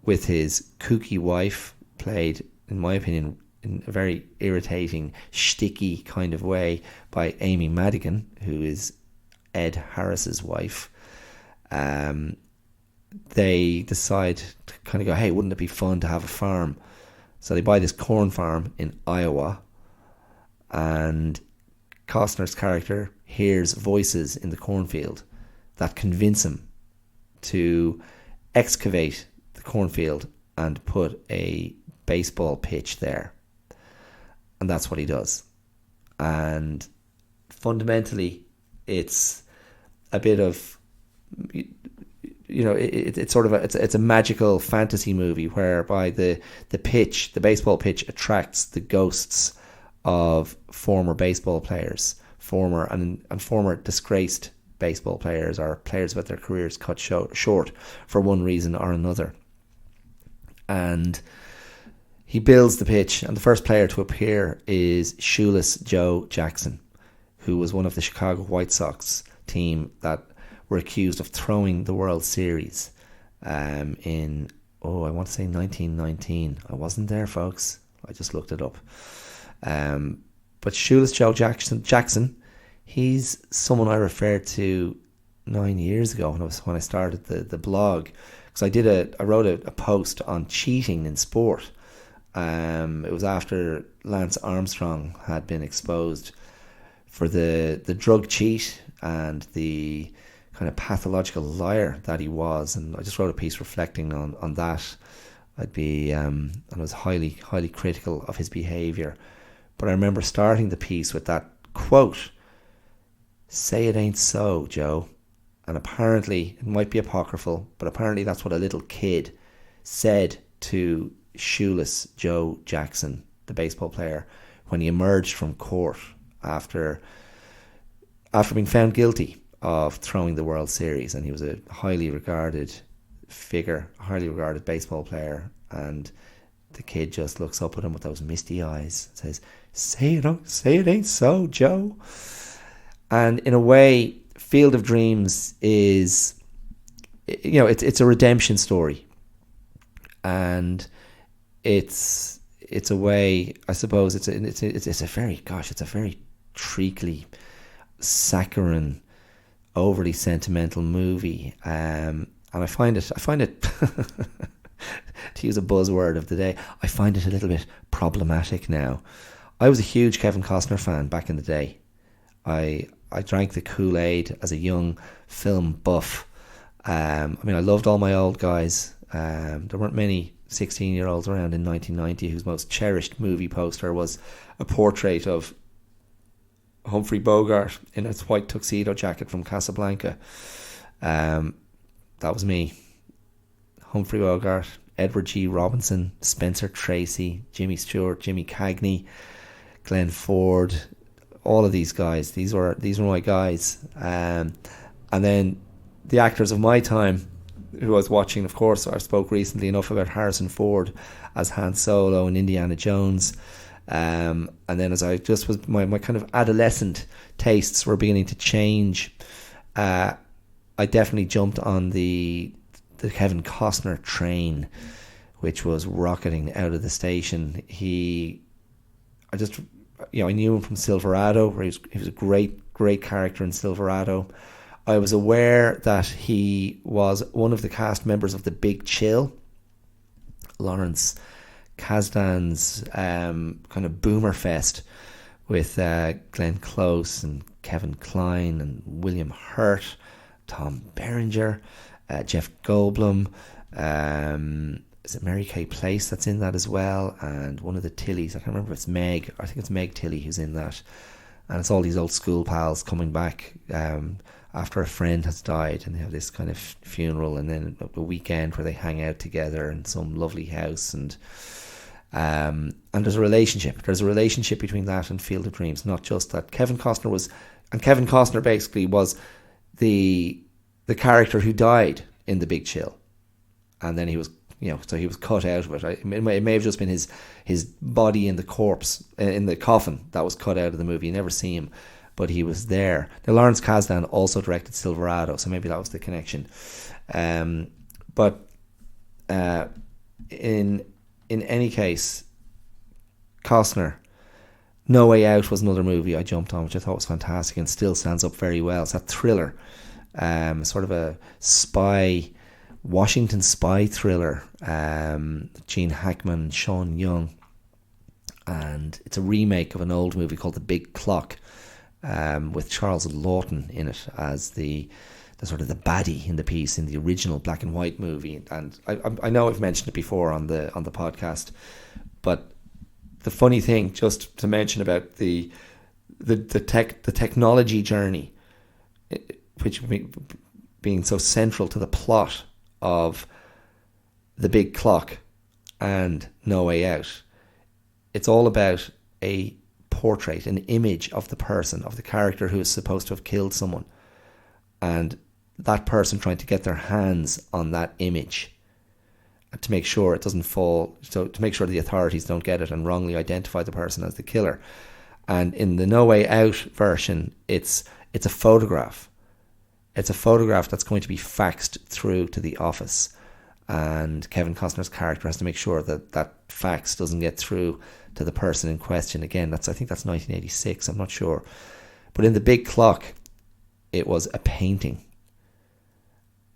with his kooky wife, played, in my opinion, in a very irritating, shticky kind of way by Amy Madigan, who is Ed Harris's wife. They decide to kind of go, hey, wouldn't it be fun to have a farm? So they buy this corn farm in Iowa, and Costner's character hears voices in the cornfield that convince him to excavate the cornfield and put a baseball pitch there. And that's what he does. And fundamentally, it's a bit of, it's sort of it's a magical fantasy movie whereby the baseball pitch attracts the ghosts of former baseball players, former disgraced baseball players, or players with their careers cut short for one reason or another. And he builds the pitch, and the first player to appear is Shoeless Joe Jackson, who was one of the Chicago White Sox team that were accused of throwing the World Series in, I want to say 1919. I wasn't there, folks. I just looked it up. But Shoeless Joe Jackson, he's someone I referred to 9 years ago when I started the blog, because I wrote a post on cheating in sport. It was after Lance Armstrong had been exposed for the drug cheat and the kind of pathological liar that he was, and I just wrote a piece reflecting on that. And I was highly critical of his behaviour. But I remember starting the piece with that quote, "Say it ain't so, Joe." And apparently, it might be apocryphal, but apparently that's what a little kid said to Shoeless Joe Jackson, the baseball player, when he emerged from court after being found guilty of throwing the World Series. And he was a highly regarded figure, a highly regarded baseball player, and the kid just looks up at him with those misty eyes and says, say it ain't so, Joe." And in a way, Field of Dreams is, it's a redemption story, and it's a way, I suppose, it's a very treacly, saccharine, overly sentimental movie, and I find it to use a buzzword of the day, I find it a little bit problematic now. I was a huge Kevin Costner fan back in the day. I drank the Kool-Aid as a young film buff. I loved all my old guys. There weren't many 16-year-olds around in 1990 whose most cherished movie poster was a portrait of Humphrey Bogart in his white tuxedo jacket from Casablanca. That was me. Humphrey Bogart, Edward G. Robinson, Spencer Tracy, Jimmy Stewart, Jimmy Cagney, Glenn Ford, all of these guys. These were my guys. And then the actors of my time, who I was watching, of course, I spoke recently enough about Harrison Ford as Han Solo and Indiana Jones. And then as I just was, my kind of adolescent tastes were beginning to change. I definitely jumped on the Kevin Costner train, which was rocketing out of the station. I knew him from Silverado, where he was a great character in Silverado. I was aware that he was one of the cast members of The Big Chill, Lawrence Kasdan's kind of boomer fest with Glenn Close and Kevin Kline and William Hurt, Tom Berenger, Jeff Goldblum, is it Mary Kay Place that's in that as well, and one of the Tillys, I can't remember if it's Meg, I think it's Meg Tilly who's in that, and it's all these old school pals coming back after a friend has died, and they have this kind of funeral, and then a weekend where they hang out together in some lovely house, and there's a relationship between that and Field of Dreams. Not just that Kevin Costner basically was the character who died in The Big Chill, and then he was, so he was cut out of it. It may have just been his body in the corpse, in the coffin, that was cut out of the movie. You never see him, but he was there. Now, Lawrence Kasdan also directed Silverado, so maybe that was the connection. But in any case, Costner, No Way Out was another movie I jumped on, which I thought was fantastic and still stands up very well. It's that thriller, sort of a Washington spy thriller, Gene Hackman and Sean Young, and it's a remake of an old movie called The Big Clock, with Charles Lawton in it as the sort of the baddie in the piece in the original black and white movie. And I know I've mentioned it before on the podcast, but the funny thing, just to mention about the technology journey, which being so central to the plot of The Big Clock and No Way Out, it's all about a portrait, an image of the person, of the character who is supposed to have killed someone, and that person trying to get their hands on that image to make sure it doesn't fall, so to make sure the authorities don't get it and wrongly identify the person as the killer. And in the No Way Out version, it's a photograph. It's a photograph that's going to be faxed through to the office, and Kevin Costner's character has to make sure that fax doesn't get through to the person in question. Again, I think that's 1986, I'm not sure. But in The Big Clock, it was a painting,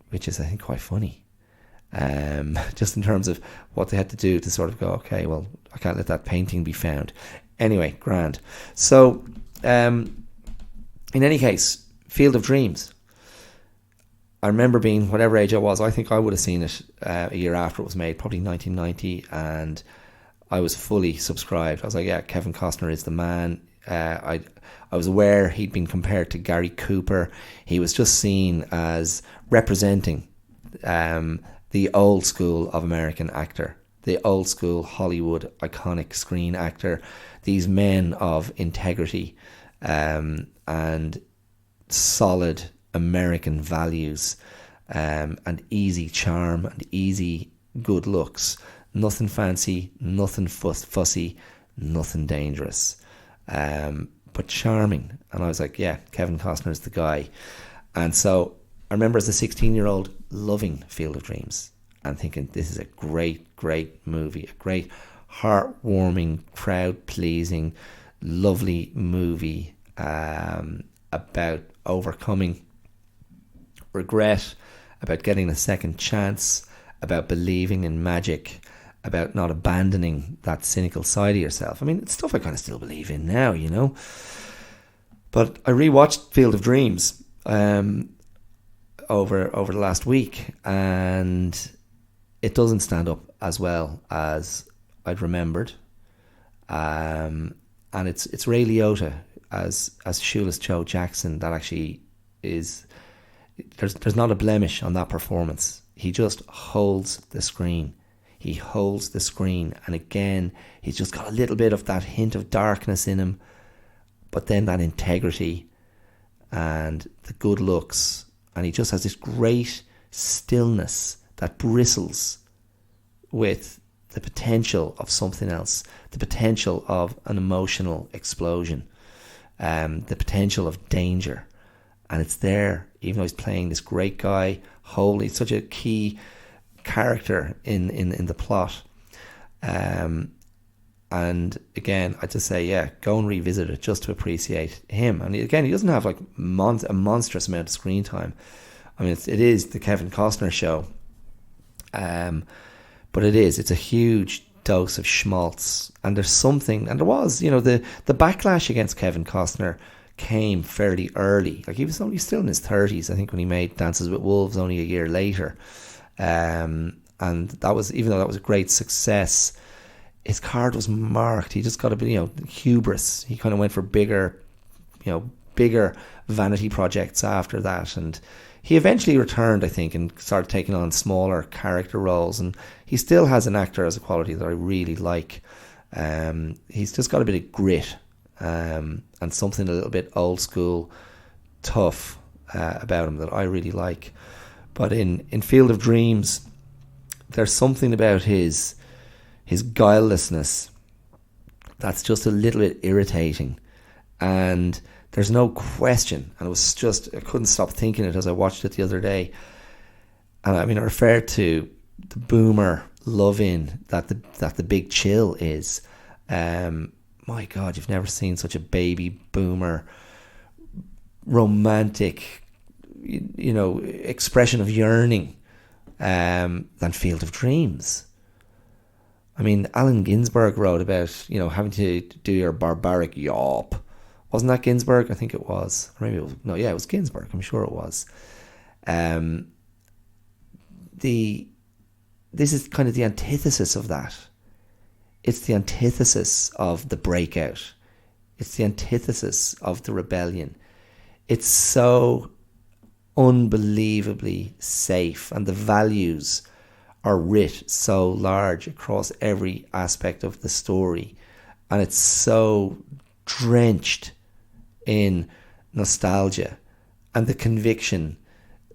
which is, I think, quite funny. Just in terms of what they had to do to sort of go, okay, well, I can't let that painting be found. Anyway, grand. So, in any case, Field of Dreams, I remember being whatever age I was. I think I would have seen it a year after it was made, probably 1990, and I was fully subscribed. I was like, yeah, Kevin Costner is the man. I was aware he'd been compared to Gary Cooper. He was just seen as representing the old school of American actor, the old school Hollywood iconic screen actor, these men of integrity and solid American values, and easy charm and easy good looks. Nothing fancy, nothing fussy, nothing dangerous, but charming. And I was like, yeah, Kevin Costner's the guy. And so I remember as a 16-year-old loving Field of Dreams and thinking, this is a great, great movie, a great, heartwarming, crowd-pleasing, lovely movie about overcoming regret, about getting a second chance, about believing in magic, about not abandoning that cynical side of yourself. I mean, it's stuff I kind of still believe in now, you know. But I rewatched Field of Dreams over the last week, and it doesn't stand up as well as I'd remembered. And it's Ray Liotta as Shoeless Joe Jackson that actually is. There's not a blemish on that performance. He just holds the screen. He holds the screen, and again, he's just got a little bit of that hint of darkness in him, but then that integrity and the good looks, and he just has this great stillness that bristles with the potential of something else, the potential of an emotional explosion, the potential of danger. And it's there, even though he's playing this great guy, holy, such a key character in the plot. And again, I just say, yeah, go and revisit it just to appreciate him. And again, he doesn't have like a monstrous amount of screen time. I mean, it is the Kevin Costner show. But it's a huge dose of schmaltz. And there's something, and there was, the backlash against Kevin Costner came fairly early. Like, he was only still in his 30s, I think, when he made Dances with Wolves only a year later. And that was, even though that was a great success, his card was marked. He just got a bit, hubris. He kind of went for bigger vanity projects after that. And he eventually returned, I think, and started taking on smaller character roles. And he still has an actor as a quality that I really like. He's just got a bit of grit and something a little bit old school, tough about him that I really like. But in Field of Dreams, there's something about his guilelessness that's just a little bit irritating. And there's no question, and it was just, I couldn't stop thinking it as I watched it the other day. And I mean, I referred to the boomer love-in that the Big Chill is. My God, you've never seen such a baby boomer romantic, expression of yearning than Field of Dreams. I mean, Allen Ginsberg wrote about, having to do your barbaric yawp. Wasn't that Ginsberg? I think it was. Or maybe it was. No, yeah, it was Ginsberg. I'm sure it was. This is kind of the antithesis of that. It's the antithesis of the breakout. It's the antithesis of the rebellion. It's so unbelievably safe, and the values are writ so large across every aspect of the story, and it's so drenched in nostalgia and the conviction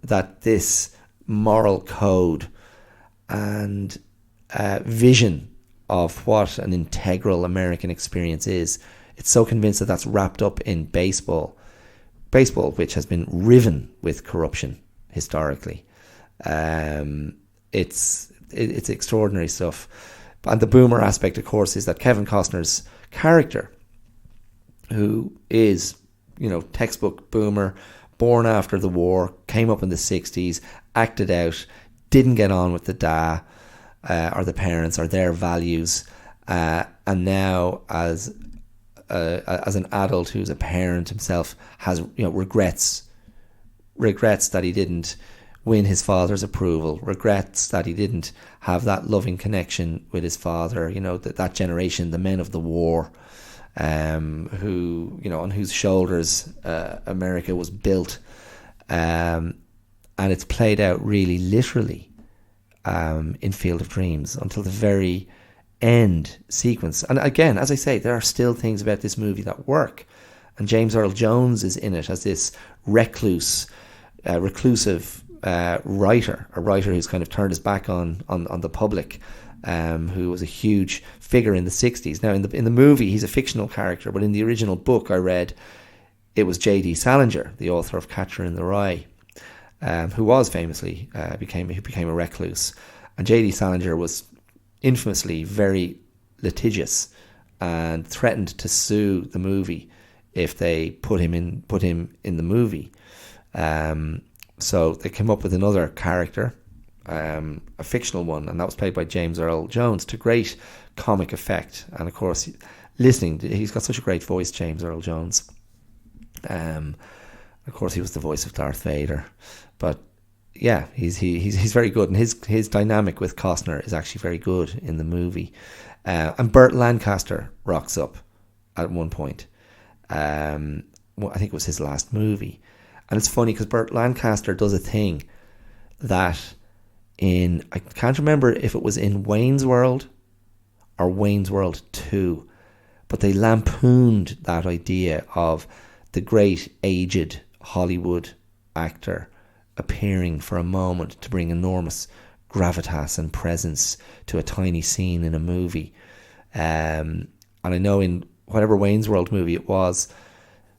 that this moral code and vision of what an integral American experience is, it's so convinced that that's wrapped up in baseball, which has been riven with corruption historically. It's extraordinary stuff. And the boomer aspect, of course, is that Kevin Costner's character, who is, textbook boomer, born after the war, came up in the 60s, acted out, didn't get on with the da or the parents or their values, and now as an adult who's a parent himself has regrets that he didn't win his father's approval, regrets that he didn't have that loving connection with his father, that generation, the men of the war, who, on whose shoulders America was built, and it's played out really literally in Field of Dreams until the very end sequence. And again, as I say, there are still things about this movie that work, and James Earl Jones is in it as this reclusive writer, a writer who's kind of turned his back on the public, who was a huge figure in the 60s. Now, in the movie, he's a fictional character, but in the original book I read, it was J.D. Salinger, the author of Catcher in the Rye, who was famously became a recluse. And J.D. Salinger was infamously very litigious and threatened to sue the movie if they put him in the movie. So they came up with another character, a fictional one, and that was played by James Earl Jones to great comic effect. And of course, he's got such a great voice, James Earl Jones. Of course, he was the voice of Darth Vader, but yeah, he's very good, and his dynamic with Costner is actually very good in the movie. And Burt Lancaster rocks up at one point. I think it was his last movie. And it's funny because Burt Lancaster does a thing that I can't remember if it was in Wayne's World or Wayne's World 2, but they lampooned that idea of the great aged Hollywood actor appearing for a moment to bring enormous gravitas and presence to a tiny scene in a movie. And I know in whatever Wayne's World movie it was,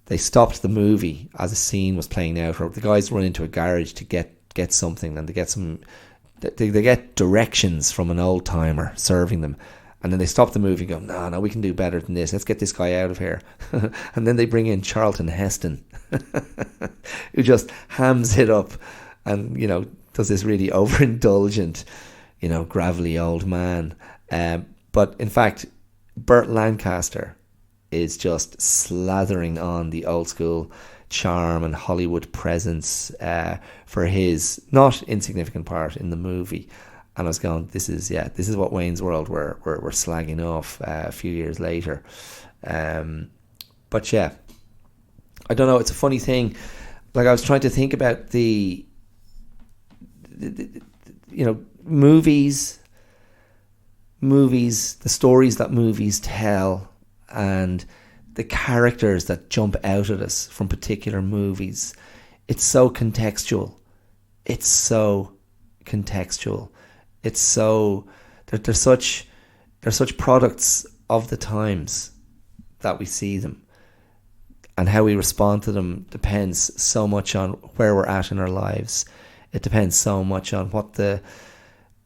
they stopped the movie as a scene was playing out, or the guys run into a garage to get something, and they get directions from an old timer serving them, and then they stop the movie and go, no, we can do better than this, let's get this guy out of here. And then they bring in Charlton Heston who just hams it up and, you know, does this really overindulgent, you know, gravelly old man. But in fact, Burt Lancaster is just slathering on the old school charm and Hollywood presence for his not insignificant part in the movie. And I was going, this is what Wayne's World we're slagging off a few years later. But yeah, I don't know, it's a funny thing. Like, I was trying to think about the you know, movies, the stories that movies tell, and the characters that jump out at us from particular movies. It's so contextual. They're such products of the times that we see them, and how we respond to them depends so much on where we're at in our lives. It depends so much on what the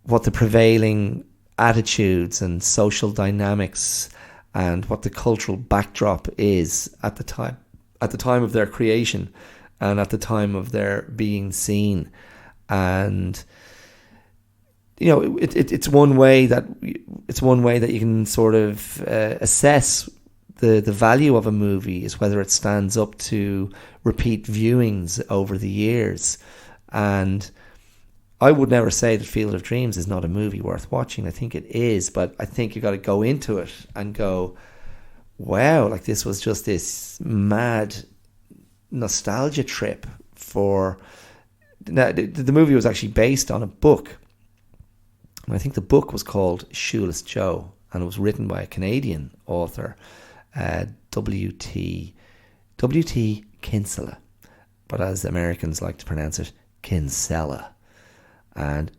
prevailing attitudes and social dynamics and what the cultural backdrop is at the time of their creation and at the time of their being seen. And you know, it's one way that you can sort of assess the value of a movie, is whether it stands up to repeat viewings over the years. And I would never say that Field of Dreams is not a movie worth watching. I think it is, but I think you got to go into it and go, wow, like, this was just this mad nostalgia trip for... Now, the movie was actually based on a book. And I think the book was called Shoeless Joe, and it was written by a Canadian author, W.T. Kinsella. But as Americans like to pronounce it, Kinsella. And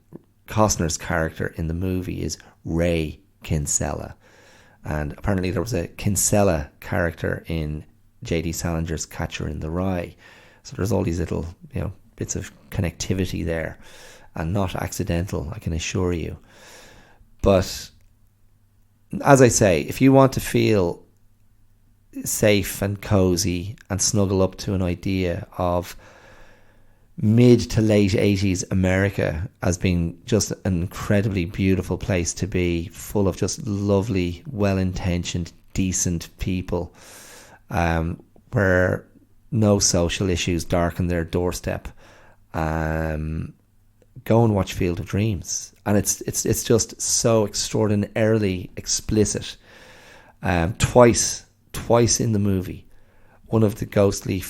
Costner's character in the movie is Ray Kinsella. And apparently there was a Kinsella character in J.D. Salinger's Catcher in the Rye. So there's all these little, you know, bits of connectivity there, and not accidental, I can assure you. But as I say, if you want to feel safe and cozy and snuggle up to an idea of mid to late 80s America as being just an incredibly beautiful place to be, full of just lovely, well-intentioned, decent people, where no social issues darken their doorstep, go and watch Field of Dreams. And it's just so extraordinarily explicit. Twice in the movie, one of the ghostly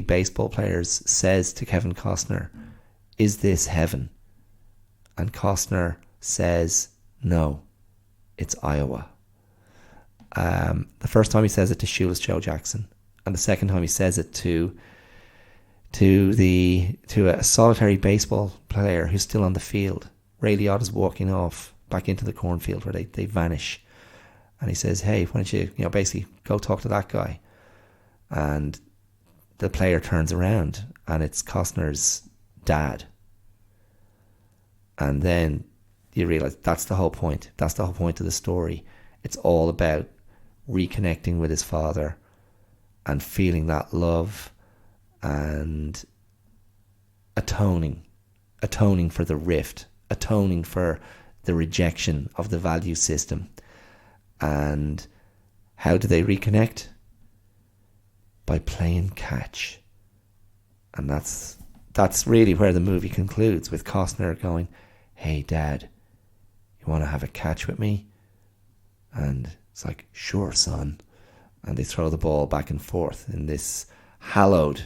baseball players says to Kevin Costner, "Is this heaven?" And Costner says, "No, it's Iowa." The first time he says it to Shoeless Joe Jackson, and the second time he says it to a solitary baseball player who's still on the field. Ray Liotta's walking off back into the cornfield where they vanish, and he says, "Hey, why don't you basically go talk to that guy?" And the player turns around, and it's Costner's dad. And then you realize that's the whole point. That's the whole point of the story. It's all about reconnecting with his father and feeling that love and atoning for the rift, atoning for the rejection of the value system. And how do they reconnect? By playing catch. And that's really where the movie concludes, with Costner going, "Hey Dad, you want to have a catch with me?" And it's like, "Sure, son." And they throw the ball back and forth in this hallowed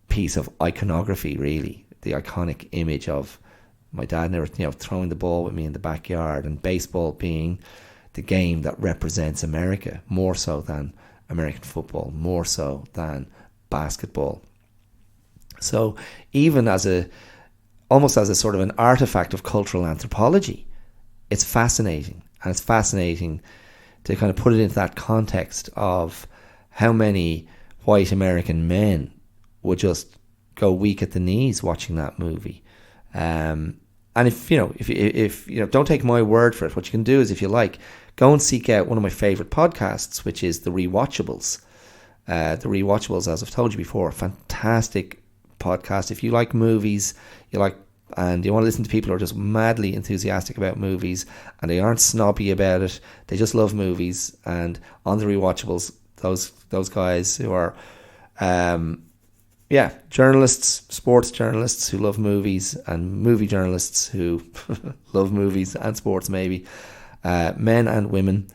piece of iconography, really. The iconic image of my dad never, throwing the ball with me in the backyard, and baseball being the game that represents America, more so than American football, more so than basketball. So even almost as a sort of an artifact of cultural anthropology, it's fascinating. And it's fascinating to kind of put it into that context of how many white American men would just go weak at the knees watching that movie. And if don't take my word for it, what you can do is, if you like, go and seek out one of my favorite podcasts, which is The Rewatchables. The Rewatchables, as I've told you before, fantastic podcast. If you like movies, and you want to listen to people who are just madly enthusiastic about movies, and they aren't snobby about it, they just love movies. And on The Rewatchables, those guys who are journalists, sports journalists who love movies, and movie journalists who love movies and sports, maybe, men and women,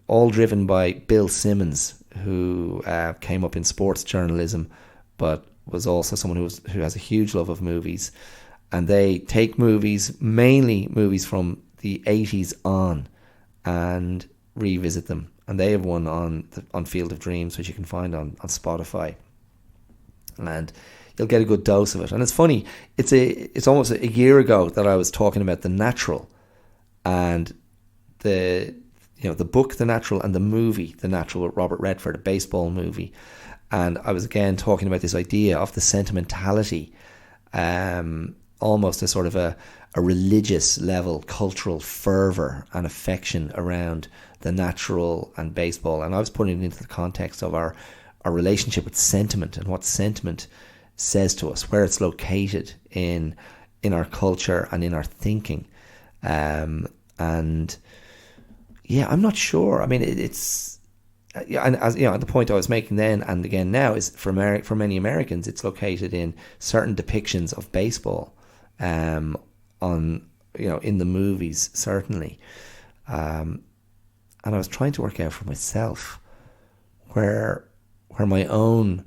all driven by Bill Simmons, who came up in sports journalism, but was also someone who has a huge love of movies. And they take movies, mainly movies from the 80s on, and revisit them. And they have one on Field of Dreams, which you can find on Spotify. And you'll get a good dose of it. And it's funny, it's almost a year ago that I was talking about The Natural, and the book The Natural, and the movie The Natural with Robert Redford, a baseball movie. And I was again talking about this idea of the sentimentality, almost a sort of a religious level, cultural fervour and affection around The Natural and baseball. And I was putting it into the context of our relationship with sentiment, and what sentiment says to us, where it's located in our culture and in our thinking. And yeah, I'm not sure. I mean, it's. And as the point I was making then and again now is, for many Americans, it's located in certain depictions of baseball, in the movies, certainly. And I was trying to work out for myself where my own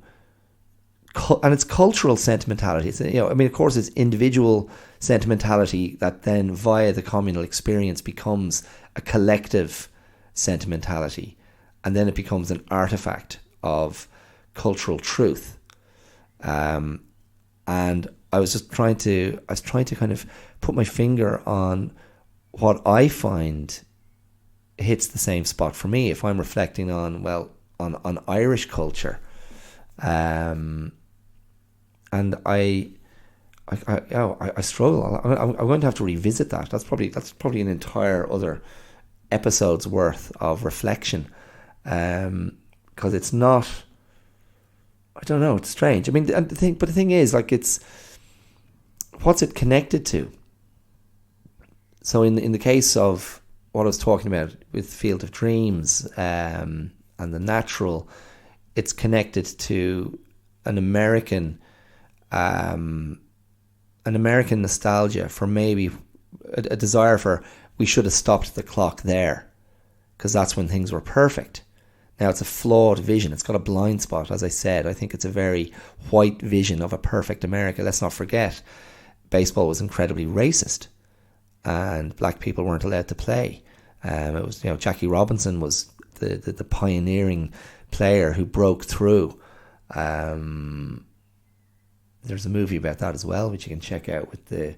and it's cultural sentimentality. It's, of course, it's individual sentimentality that then, via the communal experience, becomes a collective sentimentality. And then it becomes an artifact of cultural truth. And I was trying to kind of put my finger on what I find hits the same spot for me if I'm reflecting on Irish culture. And I struggle. I'm going to have to revisit that. That's probably an entire other episode's worth of reflection. Because it's not, I don't know, it's strange. I mean, the thing is, it's, what's it connected to? So in the case of what I was talking about with Field of Dreams, and The Natural, it's connected to an American nostalgia for maybe a desire for, we should have stopped the clock there, because that's when things were perfect. Now, it's a flawed vision. It's got a blind spot, as I said. I think it's a very white vision of a perfect America. Let's not forget, baseball was incredibly racist, and black people weren't allowed to play. It was, Jackie Robinson was the pioneering player who broke through. There's a movie about that as well, which you can check out, with the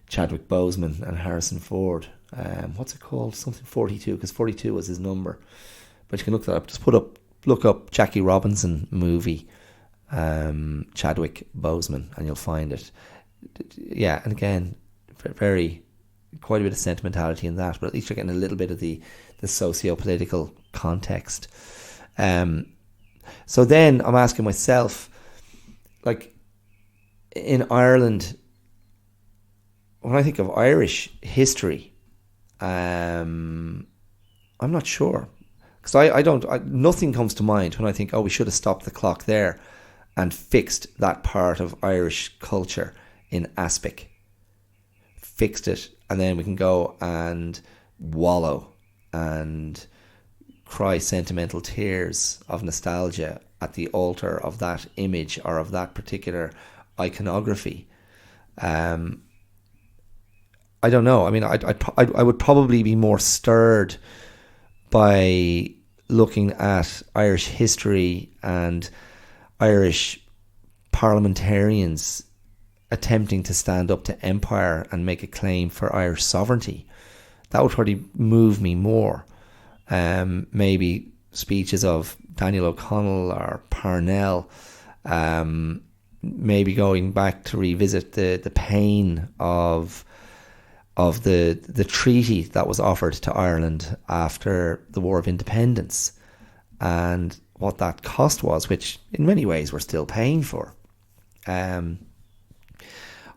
Chadwick Boseman and Harrison Ford. What's it called? Something 42, because 42 was his number. But you can look that up. Just look up Jackie Robinson movie, Chadwick Boseman, and you'll find it. Yeah, and again, quite a bit of sentimentality in that, but at least you're getting a little bit of the socio-political context. So then I'm asking myself, in Ireland, when I think of Irish history, I'm not sure. Because nothing comes to mind when I think, we should have stopped the clock there and fixed that part of Irish culture in aspic. Fixed it, and then we can go and wallow and cry sentimental tears of nostalgia at the altar of that image or of that particular iconography. I don't know. I mean, I would probably be more stirred by looking at Irish history and Irish parliamentarians attempting to stand up to empire and make a claim for Irish sovereignty. That would probably move me more. Maybe speeches of Daniel O'Connell or Parnell, maybe going back to revisit the pain of the treaty that was offered to Ireland after the War of Independence and what that cost was, which in many ways we're still paying for.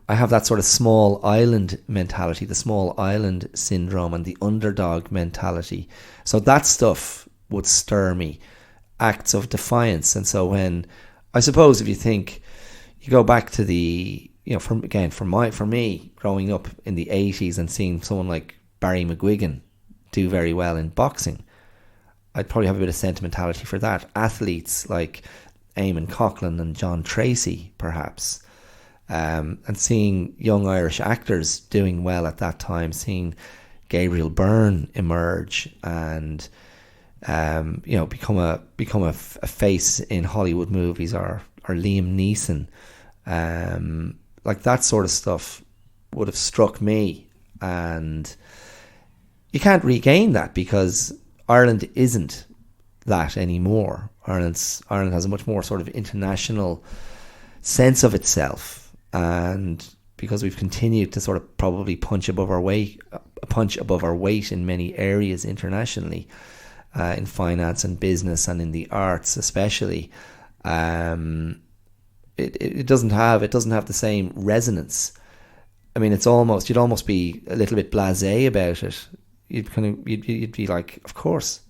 I have that sort of small island mentality, the small island syndrome and the underdog mentality. So that stuff would stir me, acts of defiance. And so when, I suppose if you think, you go back to the, for me, growing up in the 80s and seeing someone like Barry McGuigan do very well in boxing, I'd probably have a bit of sentimentality for that. Athletes like Eamon Coughlin and John Tracy, perhaps. And seeing young Irish actors doing well at that time, seeing Gabriel Byrne emerge and become a face in Hollywood movies, or Liam Neeson, like that sort of stuff would have struck me. And you can't regain that because Ireland isn't that anymore. Ireland has a much more sort of international sense of itself. And because we've continued to sort of probably punch above our weight in many areas internationally, in finance and business and in the arts especially, it doesn't have the same resonance. I mean, you'd almost be a little bit blasé about it. You'd be like, of course,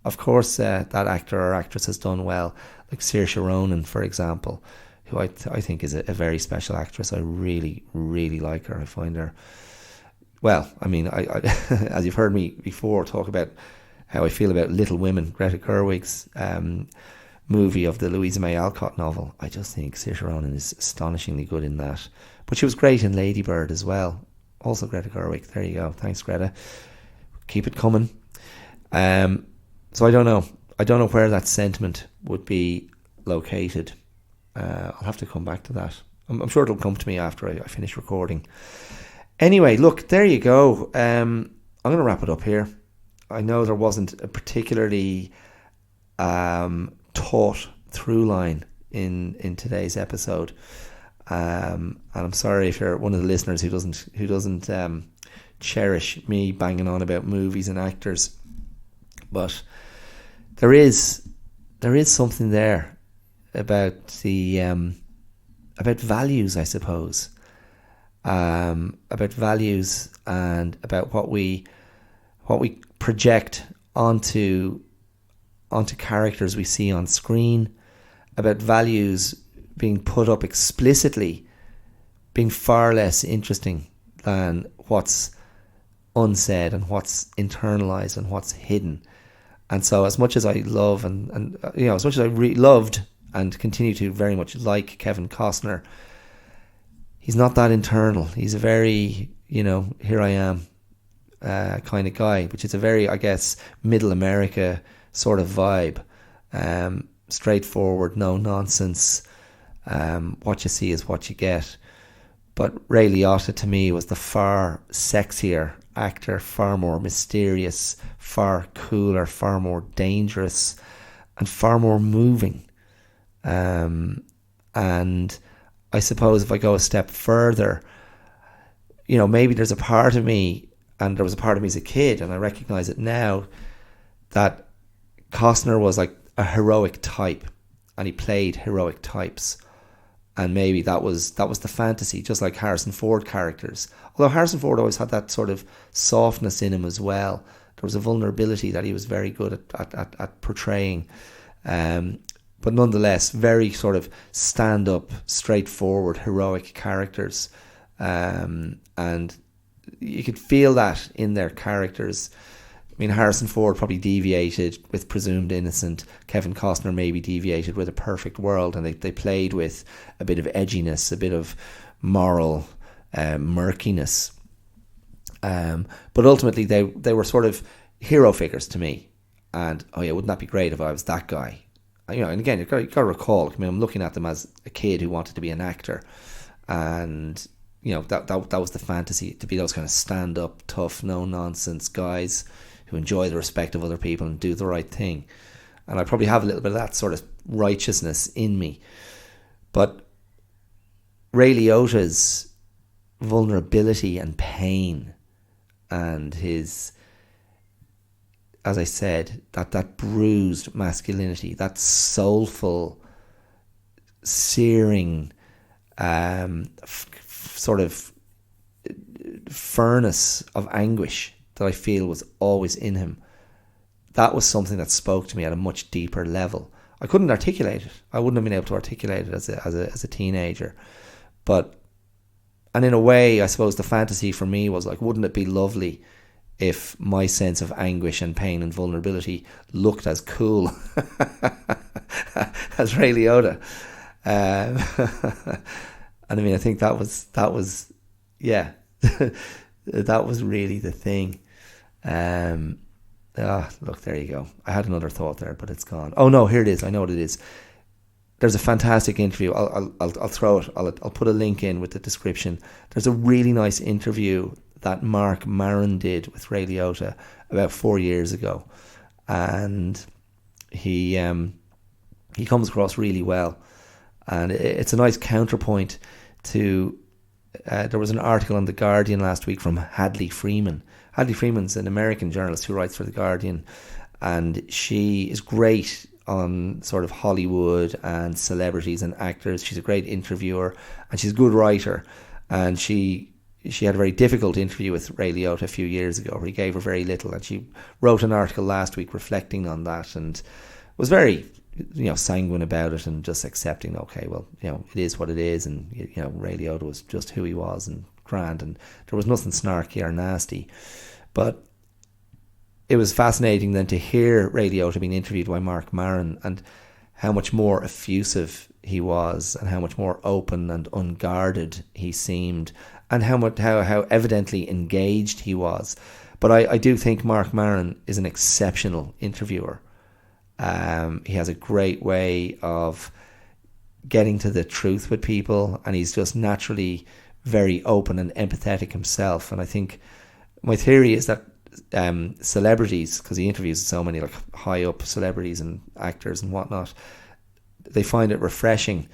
that actor or actress has done well, like Saoirse Ronan, for example, who I think is a very special actress. I really, really like her. I find her, well, I mean, I as you've heard me before talk about how I feel about Little Women, Greta Gerwig's movie of the Louisa May Alcott novel. I just think Saoirse Ronan is astonishingly good in that. But she was great in Lady Bird as well. Also Greta Gerwig. There you go. Thanks, Greta. Keep it coming. So I don't know. I don't know where that sentiment would be located. I'll have to come back to that. I'm sure it'll come to me after I finish recording. Anyway, look, there you go. I'm going to wrap it up here. I know there wasn't a particularly taught through line in today's episode, and I'm sorry if you're one of the listeners who doesn't cherish me banging on about movies and actors, but there is something there about the about values, I suppose, about values and about what we project onto characters we see on screen, about values being put up explicitly being far less interesting than what's unsaid and what's internalized and what's hidden. And so as much as I love and as much as I loved and continue to very much like Kevin Costner, he's not that internal. He's a very, here I am kind of guy, which is a very, I guess, middle America sort of vibe. Straightforward, no nonsense. What you see is what you get. But Ray Liotta to me was the far sexier actor, far more mysterious, far cooler, far more dangerous, and far more moving. And I suppose if I go a step further, maybe there's a part of me, and there was a part of me as a kid, and I recognize it now, that Costner was like a heroic type, and he played heroic types. And maybe that was the fantasy, just like Harrison Ford characters. Although Harrison Ford always had that sort of softness in him as well. There was a vulnerability that he was very good at portraying. But nonetheless, very sort of stand-up, straightforward, heroic characters. And you could feel that in their characters. I mean, Harrison Ford probably deviated with Presumed Innocent. Kevin Costner maybe deviated with A Perfect World, and they played with a bit of edginess, a bit of moral murkiness. But ultimately, they were sort of hero figures to me. And, oh yeah, wouldn't that be great if I was that guy? And again, you've got to recall, I'm looking at them as a kid who wanted to be an actor. And, that was the fantasy, to be those kind of stand-up, tough, no-nonsense guys who enjoy the respect of other people and do the right thing. And I probably have a little bit of that sort of righteousness in me. But Ray Liotta's vulnerability and pain and his, as I said, that bruised masculinity, that soulful, searing sort of furnace of anguish that I feel was always in him, that was something that spoke to me at a much deeper level. I couldn't articulate it. I wouldn't have been able to articulate it as a teenager. And in a way, I suppose the fantasy for me was like, wouldn't it be lovely if my sense of anguish and pain and vulnerability looked as cool as Ray Liotta? And I think that was yeah, that was really the thing. Look, there you go. I had another thought there, but it's gone. Oh no, here it is. I know what it is. There's a fantastic interview. I'll throw it. I'll put a link in with the description. There's a really nice interview that Mark Maron did with Ray Liotta about 4 years ago, and he comes across really well, and it's a nice counterpoint to. There was an article on The Guardian last week from Hadley Freeman. Hadley Freeman's an American journalist who writes for The Guardian, and she is great on sort of Hollywood and celebrities and actors. She's a great interviewer, and she's a good writer. And she had a very difficult interview with Ray Liotta a few years ago where he gave her very little, and she wrote an article last week reflecting on that and was very sanguine about it and just accepting, okay, well, it is what it is, and Ray Liotta was just who he was and grand, and there was nothing snarky or nasty. But it was fascinating then to hear Ray Liotta being interviewed by Mark Maron and how much more effusive he was and how much more open and unguarded he seemed and how evidently engaged he was. But I do think Mark Maron is an exceptional interviewer. He has a great way of getting to the truth with people, and he's just naturally very open and empathetic himself. And I think my theory is that celebrities, because he interviews so many like high up celebrities and actors and whatnot, they find it refreshing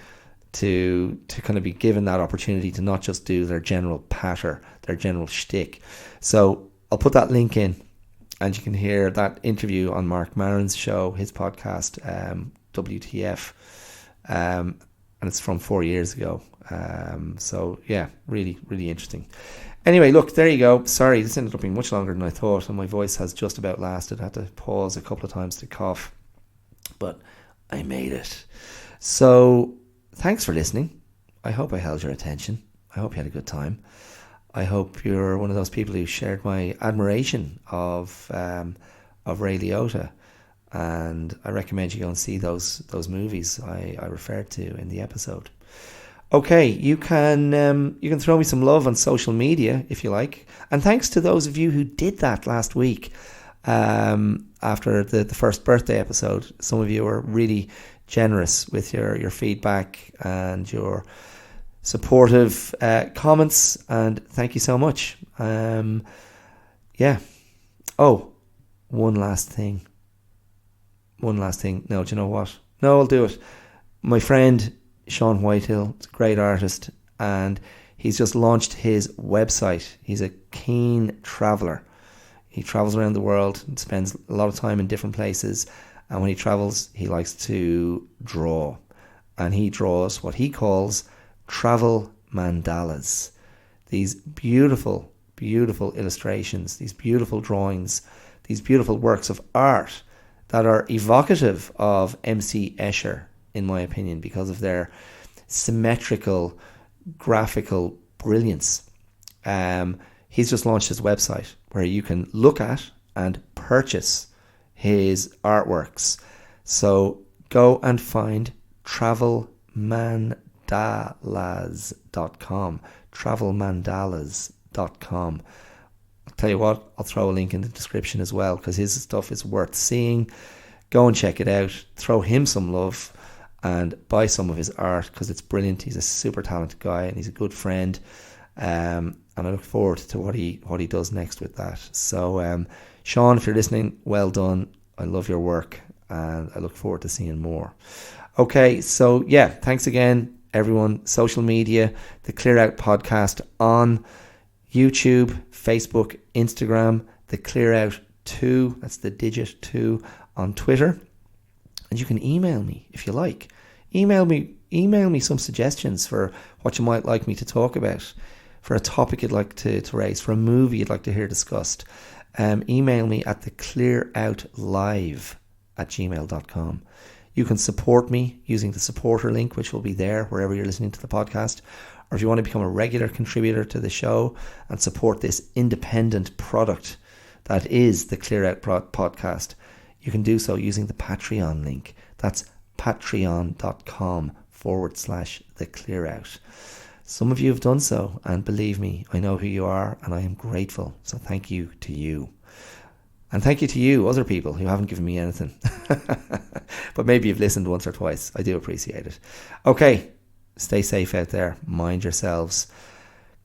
to kind of be given that opportunity to not just do their general patter, their general shtick. So I'll put that link in, and you can hear that interview on Mark Maron's show, his podcast, WTF, and it's from 4 years ago. So yeah, really, really interesting. Anyway, look, there you go. Sorry, this ended up being much longer than I thought, and my voice has just about lasted. I had to pause a couple of times to cough, but I made it. So thanks for listening. I hope I held your attention. I hope you had a good time. I hope you're one of those people who shared my admiration of Ray Liotta, and I recommend you go and see those movies I referred to in the episode. Okay, you can throw me some love on social media if you like, and thanks to those of you who did that last week after the first birthday episode. Some of you were really generous with your feedback and your supportive comments, and thank you so much. Yeah. Oh, one last thing. No, do you know what? No, I'll do it. My friend Sean Whitehill is a great artist, and he's just launched his website. He's a keen traveller. He travels around the world and spends a lot of time in different places, and when he travels, he likes to draw. And he draws what he calls travel mandalas. These beautiful, beautiful illustrations, these beautiful drawings, these beautiful works of art that are evocative of MC Escher, in my opinion, because of their symmetrical, graphical brilliance. He's just launched his website where you can look at and purchase his artworks. So go and find travelmandalas.com. Travelmandalas.com. I'll tell you what, I'll throw a link in the description as well, because his stuff is worth seeing. Go and check it out. Throw him some love and buy some of his art, because it's brilliant. He's a super talented guy and he's a good friend. And I look forward to what he does next with that. So, Sean, if you're listening, well done. I love your work and I look forward to seeing more. Okay, so yeah, thanks again, everyone. Social media, the Clear Out Podcast on YouTube, Facebook, Instagram, the Clear Out 2, that's the digit 2 on Twitter. And you can email me if you like. Email me some suggestions for what you might like me to talk about, for a topic you'd like to raise, for a movie you'd like to hear discussed. Email me at theclearoutlive@gmail.com. You can support me using the supporter link, which will be there wherever you're listening to the podcast. Or if you want to become a regular contributor to the show and support this independent product that is the Clear Out Podcast, you can do so using the Patreon link. That's patreon.com/theclearout. Some of you have done so, and believe me, I know who you are and I am grateful. So thank you to you. And thank you to you, other people who haven't given me anything. But maybe you've listened once or twice. I do appreciate it. Okay, stay safe out there. Mind yourselves.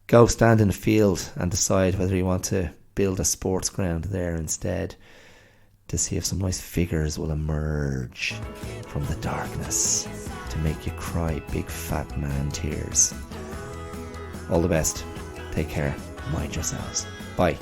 Go stand in a field and decide whether you want to build a sports ground there instead, to see if some nice figures will emerge from the darkness to make you cry big fat man tears. All the best. Take care. Mind yourselves. Bye.